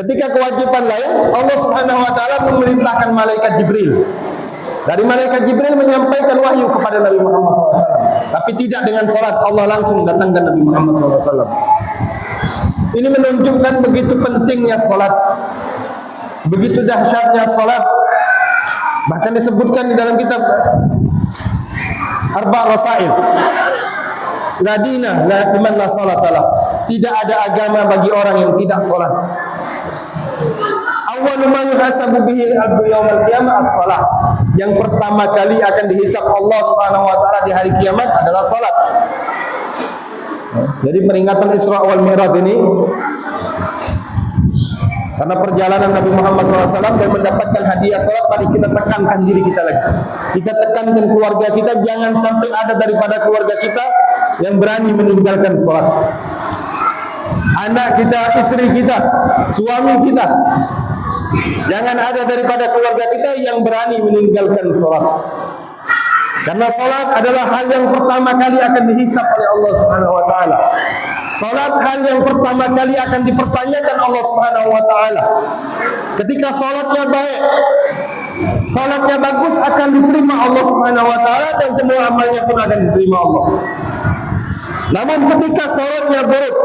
Ketika kewajiban lain, Allah Subhanahu wa taala memerintahkan malaikat Jibril. Dari malaikat Jibril menyampaikan wahyu kepada Nabi Muhammad SAW. Tapi tidak dengan salat, Allah langsung datangkan Nabi Muhammad SAW. Ini menunjukkan begitu pentingnya salat, begitu dahsyatnya salat. Bahkan disebutkan di dalam kitab Arba' Rasail, la dina liman la salatalah. Tidak ada agama bagi orang yang tidak salat. Awwalu ma yuhasabu bihi al-'abdu yaumil qiyamah as-shalah. Yang pertama kali akan dihisab Allah Subhanahu wa taala di hari kiamat adalah salat. Jadi peringatan Isra wal Mi'raj ini, karena perjalanan Nabi Muhammad SAW dan mendapatkan hadiah salat, mari kita tekankan diri kita lagi. Kita tekankan keluarga kita, jangan sampai ada daripada keluarga kita yang berani meninggalkan salat. Anak kita, istri kita, suami kita, jangan ada daripada keluarga kita yang berani meninggalkan salat. Karena salat adalah hal yang pertama kali akan dihisab oleh Allah Subhanahu wa taala. Salat hal yang pertama kali akan dipertanyakan Allah Subhanahu wa taala. Ketika salatnya baik, salatnya bagus, akan diterima Allah Subhanahu wa taala dan semua amalnya pun akan diterima Allah. Namun ketika salatnya buruk,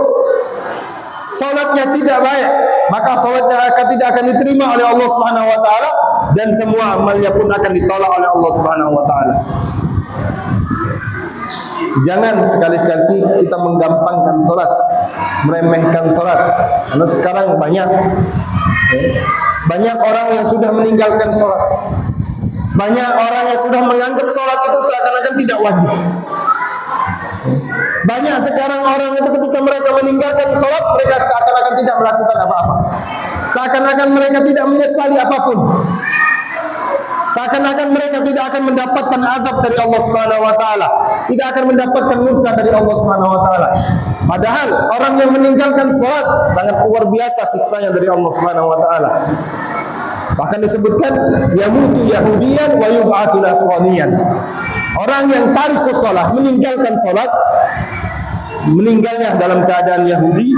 salatnya tidak baik, maka salatnya tidak akan diterima oleh Allah Subhanahu wa taala dan semua amalnya pun akan ditolak oleh Allah Subhanahu wa taala. Jangan sekali-sekali kita menggampangkan salat, meremehkan salat. Karena sekarang banyak orang yang sudah meninggalkan salat. Banyak orang yang sudah menganggap salat itu seakan-akan tidak wajib. Banyak sekarang orang itu ketika mereka meninggalkan salat, mereka seakan-akan tidak melakukan apa-apa. Seakan-akan mereka tidak menyesali apapun. Seakan-akan mereka tidak akan mendapatkan azab dari Allah Subhanahu wa taala, tidak akan mendapatkan murka dari Allah Subhanahu wa taala. Padahal orang yang meninggalkan salat sangat luar biasa siksanya dari Allah Subhanahu wa taala. Bahkan disebutkan yamutu yahudiyan wa yub'atsu nasraniyan. Orang yang tarikus salat, meninggalkan salat, meninggalnya dalam keadaan Yahudi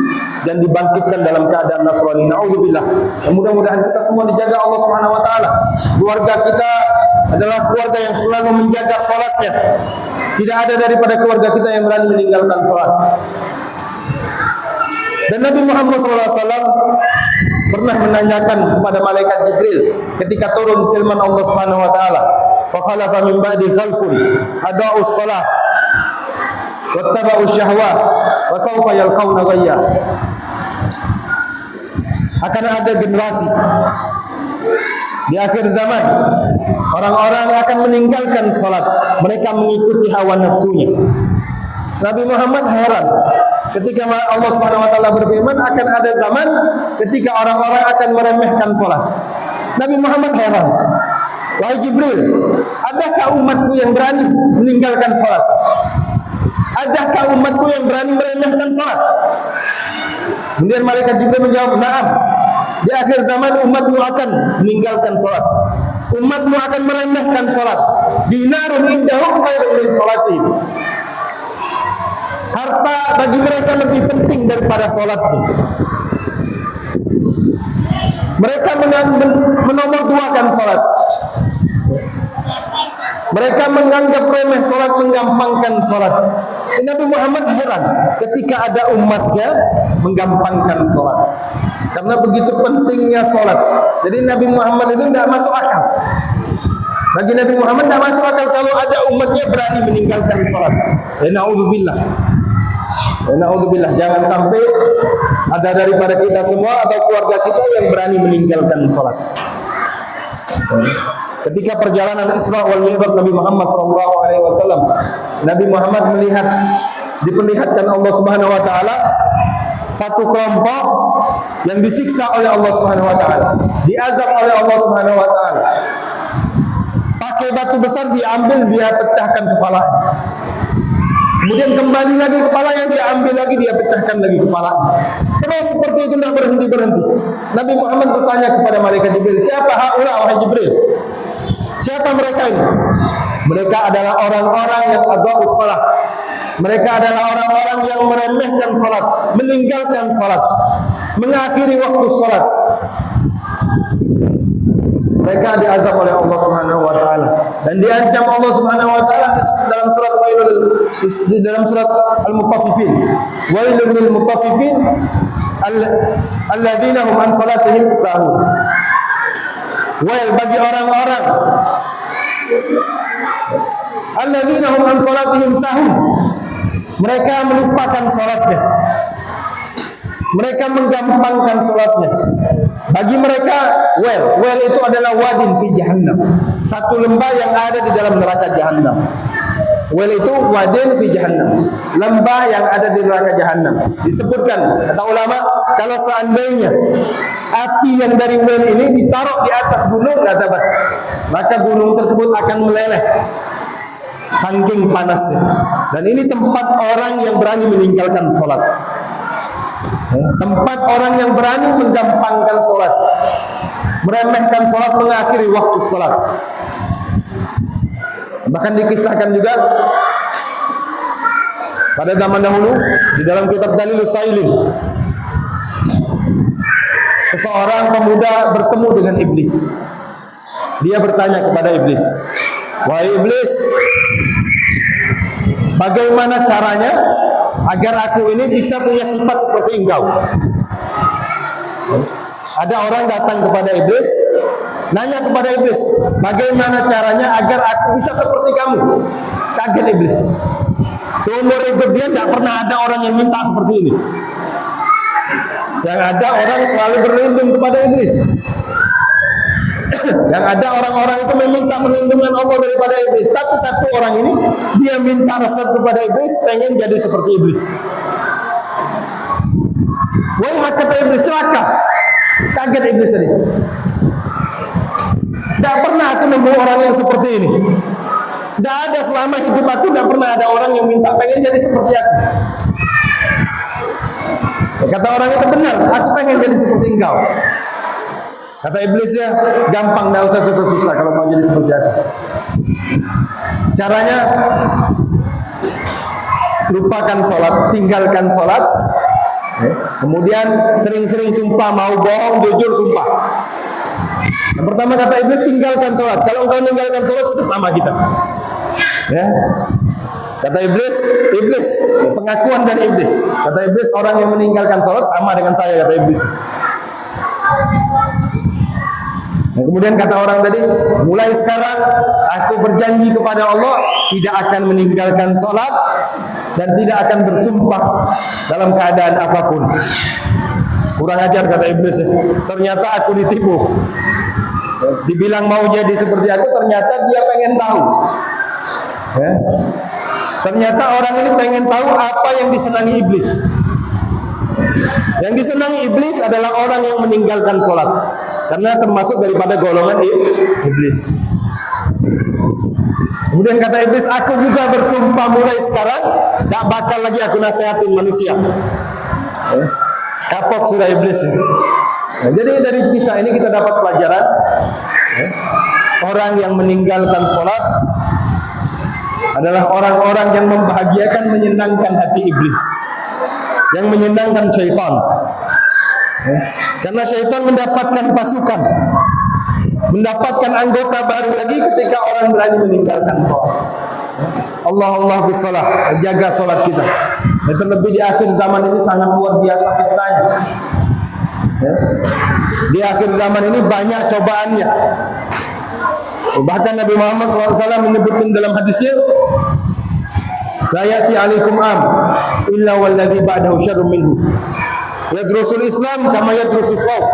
dan dibangkitkan dalam keadaan Nasrani. Nauzubillah. Mudah-mudahan kita semua dijaga Allah Subhanahu wa taala. Keluarga kita adalah keluarga yang selalu menjaga salatnya. Tidak ada daripada keluarga kita yang berani meninggalkan salat. Dan Nabi Muhammad SAW pernah menanyakan kepada malaikat Jibril ketika turun firman Allah Subhanahu wa taala, "Fa khalafa min ba'di khalfun adaa'us shalah wattaba'u syahwat wa sawfa yalqawna ghayya." Akan ada generasi di akhir zaman, orang-orang akan meninggalkan salat, mereka mengikuti hawa nafsunya. Nabi Muhammad heran ketika Allah Subhanahu wa taala berfirman akan ada zaman ketika orang-orang akan meremehkan salat. Nabi Muhammad heran. Wahai Jibril, adakah umatku yang berani meninggalkan salat? Adakah umatku yang berani meremehkan salat? Kemudian malaikat Jibril menjawab, "Na'am. Di akhir zaman umatmu akan meninggalkan salat. Umatmu akan meremehkan salat. Dinarun indahum khairun min salatihim." Harta bagi mereka lebih penting daripada salatnya. Mereka menomorduakan salat. Mereka menganggap remeh sholat, menggampangkan sholat. Nabi Muhammad heran ketika ada umatnya menggampangkan sholat. Karena begitu pentingnya sholat. Jadi Nabi Muhammad itu tidak masuk akal. Bagi Nabi Muhammad tidak masuk akal kalau ada umatnya berani meninggalkan sholat. Na'udzubillah. Na'udzubillah. Jangan sampai ada daripada kita semua atau keluarga kita yang berani meninggalkan sholat. Ketika perjalanan Isra wal Mi'raj Nabi Muhammad SAW, Nabi Muhammad diperlihatkan Allah Subhanahu Wa Taala satu kelompok yang disiksa oleh Allah Subhanahu Wa Taala, diazab oleh Allah Subhanahu Wa Taala. Pakai batu besar diambil, dia pecahkan kepala. Kemudian kembali lagi kepalanya, dia ambil lagi, dia pecahkan lagi kepala. Terus seperti itu tidak berhenti. Nabi Muhammad bertanya kepada malaikat Jibril, siapa haula wahai Jibril? Siapa mereka ini? Mereka adalah orang-orang yang adha'us shalah. Mereka adalah orang-orang yang meremehkan salat, meninggalkan salat, mengakhiri waktu salat. Mereka diazab oleh Allah Subhanahu wa taala dan diancam Allah Subhanahu wa taala dalam surat Al-Mutaffifin. Wailul lil mutaffifin alladzina hum an salatihim sahun. Wail bagi orang-orang alladzina hum an salatihim sahun. Mereka melupakan salatnya. Mereka menggampangkan salatnya. Bagi mereka, well itu adalah wadin fi jahannam. Satu lembah yang ada di dalam neraka jahannam. Well itu wadin fi jahannam. Lembah yang ada di neraka jahannam. Disebutkan kata ulama, kalau seandainya api yang dari well ini ditaruh di atas gunung Gazabat, maka gunung tersebut akan meleleh. Saking panasnya. Dan ini tempat orang yang berani meninggalkan sholat. Tempat orang yang berani menggampangkan sholat, meremehkan sholat, mengakhiri waktu sholat. Bahkan dikisahkan juga pada zaman dahulu di dalam kitab Dalilus Sailin, seseorang pemuda bertemu dengan iblis. Dia bertanya kepada iblis, wahai iblis, bagaimana caranya agar aku ini bisa punya sifat seperti engkau? Ada orang datang kepada iblis, nanya kepada iblis, bagaimana caranya agar aku bisa seperti kamu? Kaget iblis. Seumur hidup dia tidak pernah ada orang yang minta seperti ini. Yang ada orang selalu berlindung kepada iblis. Yang ada orang-orang itu meminta perlindungan Allah daripada iblis. Tapi satu orang ini, dia minta resep kepada iblis, pengen jadi seperti iblis. Wah, kata iblis, celaka. Kaget iblis tadi. Tidak pernah aku nemu orang yang seperti ini. Tidak ada selama hidup aku, tidak pernah ada orang yang minta pengen jadi seperti aku. Kata orang itu, benar, aku pengen jadi seperti engkau. Kata iblisnya, gampang, tidak usah susah-susah kalau mau jadi seperti aku. Caranya, lupakan sholat, tinggalkan sholat. Kemudian sering-sering sumpah, mau bohong, jujur, sumpah. Yang pertama kata iblis, tinggalkan sholat. Kalau engkau tinggalkan sholat, sudah sama kita. Ya. Kata iblis, pengakuan dari iblis. Kata iblis, orang yang meninggalkan sholat sama dengan saya, kata iblis. Nah, kemudian kata orang tadi, mulai sekarang aku berjanji kepada Allah tidak akan meninggalkan sholat dan tidak akan bersumpah dalam keadaan apapun. Kurang ajar kata iblis. Ternyata aku ditipu. Dibilang mau jadi seperti aku, ternyata dia pengen tahu. Ya. Ternyata orang ini pengen tahu apa yang disenangi iblis. Yang disenangi iblis adalah orang yang meninggalkan sholat. Karena termasuk daripada golongan iblis. Kemudian kata iblis, aku juga bersumpah mulai sekarang gak bakal lagi aku nasihatin manusia. Kapok sudah iblis. Nah, jadi dari kisah ini kita dapat pelajaran, orang yang meninggalkan sholat adalah orang-orang yang membahagiakan, menyenangkan hati iblis, yang menyenangkan syaitan. Karena syaitan mendapatkan pasukan. mendapatkan anggota baru lagi ketika orang berani meninggalkan sholat. Allah fi shalah, jaga sholat kita. Dan terlebih di akhir zaman ini sangat luar biasa fitnahnya. Ya. Di akhir zaman ini banyak cobaannya. Bahkan Nabi Muhammad SAW menyebutkan dalam hadisnya, la yati alaikum am illa walladhi ba'dahu syarrun minhu. Yadrusul Islam kama yadrusul shawf.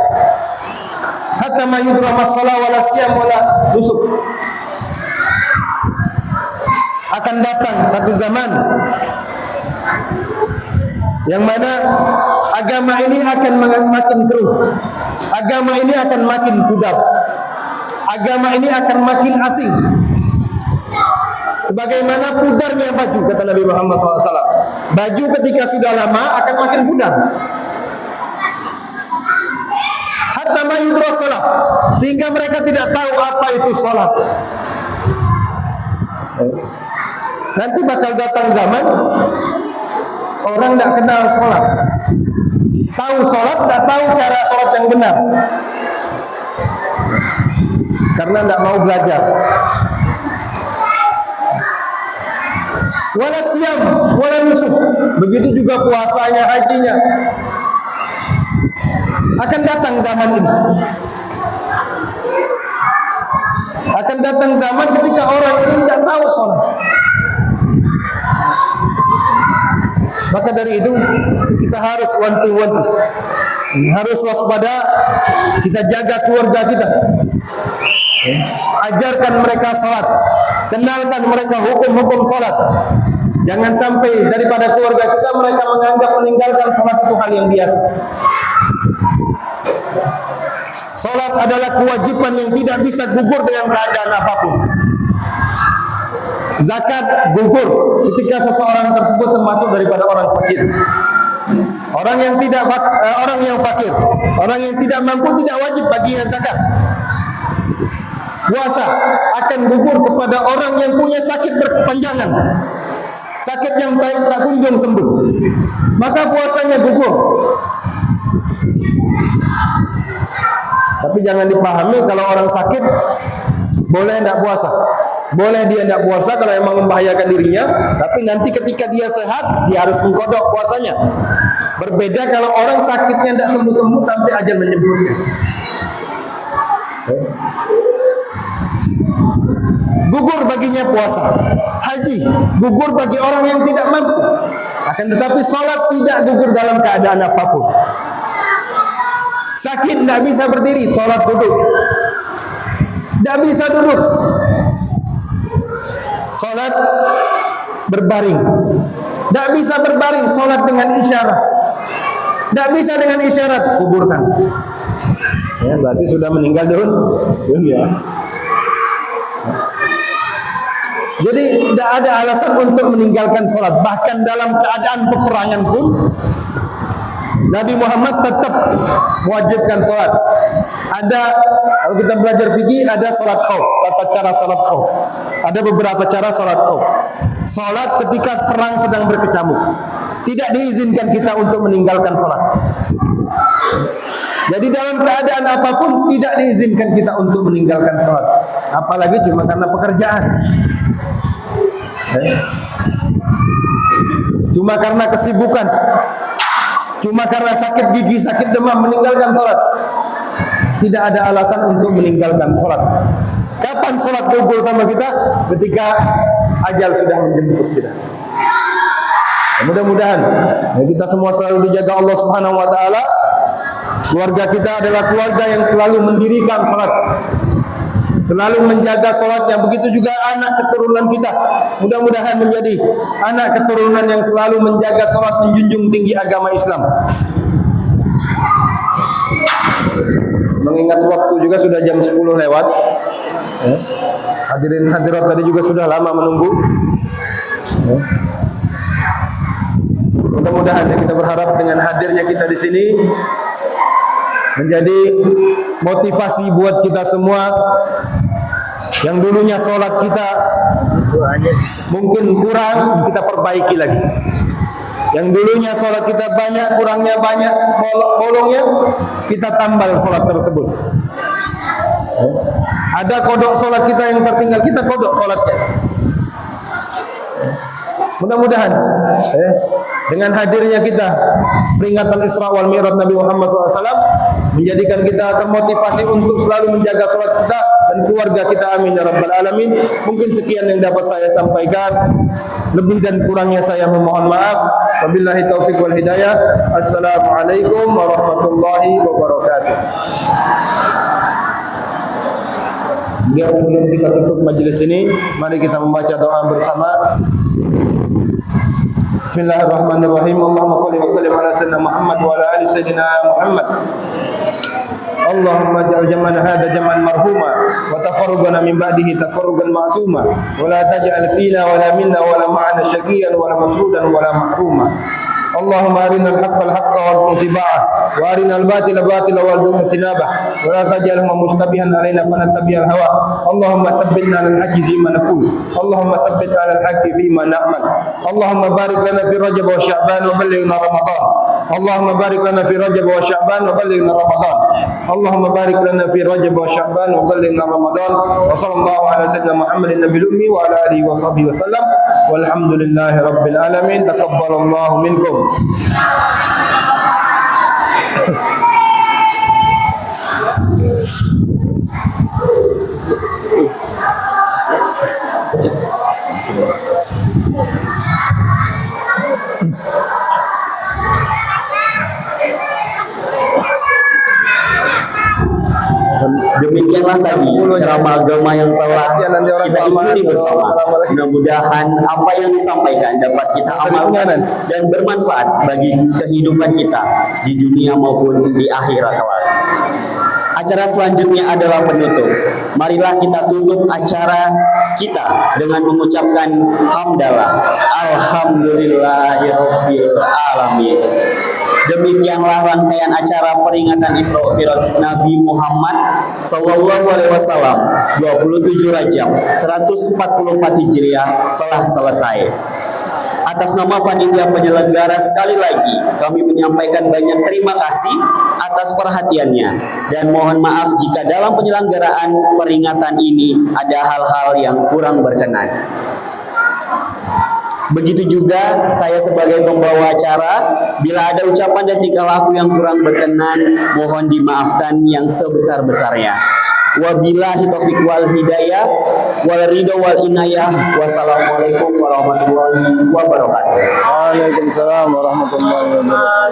Hatta ma yudra mas-salah wala siyam wala nusuk. Akan datang satu zaman yang mana agama ini akan makin keruh. Agama ini akan makin pudar. Agama ini akan makin asing. Sebagaimana pudarnya baju, kata Nabi Muhammad SAW. Baju ketika sudah lama akan makin pudar. Hatta ma yudra salat, sehingga mereka tidak tahu apa itu salat. Nanti bakal datang zaman orang tidak kenal salat. Tahu salat, tidak tahu cara salat yang benar. Karena tidak mau belajar. Wala siyam, wala nusuk. Begitu juga puasanya, hajinya. Akan datang zaman ini. Akan datang zaman ketika orang ini tidak tahu sholat. Maka dari itu kita harus wanti-wanti, harus waspada. Kita jaga keluarga kita. Ajarkan mereka sholat, kenalkan mereka hukum-hukum sholat. Jangan sampai daripada keluarga kita mereka menganggap meninggalkan sholat itu hal yang biasa. Sholat adalah kewajiban yang tidak bisa gugur dengan keadaan apapun. Zakat gugur ketika seseorang tersebut termasuk daripada orang fakir. Orang yang fakir, orang yang tidak mampu tidak wajib baginya zakat. Puasa akan gugur kepada orang yang punya sakit berkepanjangan, sakit yang tak kunjung sembuh, maka puasanya gugur. Tapi jangan dipahami kalau orang sakit boleh tidak puasa. Boleh dia tidak puasa kalau memang membahayakan dirinya, tapi nanti ketika dia sehat dia harus mengkodok puasanya. Berbeda kalau orang sakitnya tidak sembuh-sembuh sampai ajal menyebutnya. Gugur baginya puasa, haji gugur bagi orang yang tidak mampu. Akan tetapi salat tidak gugur dalam keadaan apapun. Sakit tidak bisa berdiri, salat duduk. Tidak bisa duduk, salat berbaring. Tidak bisa berbaring, salat dengan isyarat. Tidak bisa dengan isyarat, kuburkan. Ya, berarti sudah meninggal dunia. Jadi tidak ada alasan untuk meninggalkan salat. Bahkan dalam keadaan peperangan pun Nabi Muhammad tetap mewajibkan salat. Ada, kalau kita belajar fikih, ada salat khauf, tata cara salat khauf. Ada beberapa cara salat khauf. Salat ketika perang sedang berkecamuk. Tidak diizinkan kita untuk meninggalkan salat. Jadi dalam keadaan apapun tidak diizinkan kita untuk meninggalkan salat. Apalagi cuma karena pekerjaan. Cuma karena kesibukan. Cuma karena sakit gigi, sakit demam, meninggalkan sholat. Tidak ada alasan untuk meninggalkan sholat. Kapan sholat kumpul sama kita? Ketika ajal sudah menjemput kita. Mudah-mudahan kita semua selalu dijaga Allah Subhanahu wa taala. Keluarga kita adalah keluarga yang selalu mendirikan sholat, selalu menjaga sholatnya. Begitu juga anak keturunan kita, mudah-mudahan menjadi anak keturunan yang selalu menjaga sholat, menjunjung tinggi agama Islam. Mengingat waktu juga sudah jam 10 lewat. Hadirin hadirat tadi juga sudah lama menunggu. Mudah-mudahan kita berharap dengan hadirnya kita di sini menjadi motivasi buat kita semua. Yang dulunya sholat kita mungkin kurang, kita perbaiki lagi. Yang dulunya sholat kita banyak, kurangnya banyak, bolongnya, kita tambal sholat tersebut. Ada kodok sholat kita yang tertinggal, kita kodok sholatnya. Mudah-mudahan dengan hadirnya kita peringatan Isra wal Mi'raj Nabi Muhammad SAW menjadikan kita termotivasi untuk selalu menjaga sholat kita dan keluarga kita. Amin ya rabbal alamin. Mungkin sekian yang dapat saya sampaikan. Lebih dan kurangnya saya memohon maaf. Wabillahi taufiq wal hidayah. Assalamualaikum warahmatullahi wabarakatuh. Biar sebelum kita tutup majelis ini, mari kita membaca doa bersama. Bismillahirrahmanirrahim. Allahumma shalli wa sallim ala sayyidina Muhammad wa ala ali sayyidina Muhammad. Allahumma ja'al jam'ana hadha jam'an marhuma wa tafarruqana min ba'dihi tafarruqan ma'suma wa la taj'al fina wa la minna wa la ma'ana syaqiyan wa la matrudan wa la mahruma. اللهم أرنا الحق الحق وارزقنا اتباعه وأرنا الباطل باطلا وارزقنا اجتنابه ولا تجعله مشتبها علينا فنتبع الهوى. اللهم ثبتنا على الحق فيما نقول اللهم ثبت على الحق فيما نعمل. اللهم بارك لنا في رجب وشعبان وبلغنا رمضان. اللهم بارك لنا في رجب وشعبان وبلغنا رمضان. اللهم بارك لنا في رجب وشعبان وبلغنا رمضان. وصلى الله على سيدنا محمد النبي الأمي وعلى آله وصحبه وسلم والحمد لله رب العالمين. تقبل الله منكم. Demikianlah tadi ceramah agama yang telah kita ikuti bersama. Mudah-mudahan apa yang disampaikan dapat kita amalkan dan bermanfaat bagi kehidupan kita di dunia maupun di akhirat kelak. Acara selanjutnya adalah penutup. Marilah kita tutup acara kita dengan mengucapkan hamdalah. Alhamdulillahirabbil alamin. Demikianlah rangkaian acara peringatan Isra Mi'raj Nabi Muhammad Sallallahu Alaihi Wasallam 27 Rajab 144 Hijriah telah selesai. Atas nama panitia penyelenggara sekali lagi kami menyampaikan banyak terima kasih atas perhatiannya dan mohon maaf jika dalam penyelenggaraan peringatan ini ada hal-hal yang kurang berkenan. Begitu juga saya sebagai pembawa acara, bila ada ucapan dan tingkah laku yang kurang berkenan, mohon dimaafkan yang sebesar-besarnya. Wabillahi taufiq wal hidayah wal ridho wal inayah. Wassalamualaikum warahmatullahi wabarakatuh. Waalaikumsalam warahmatullahi wabarakatuh.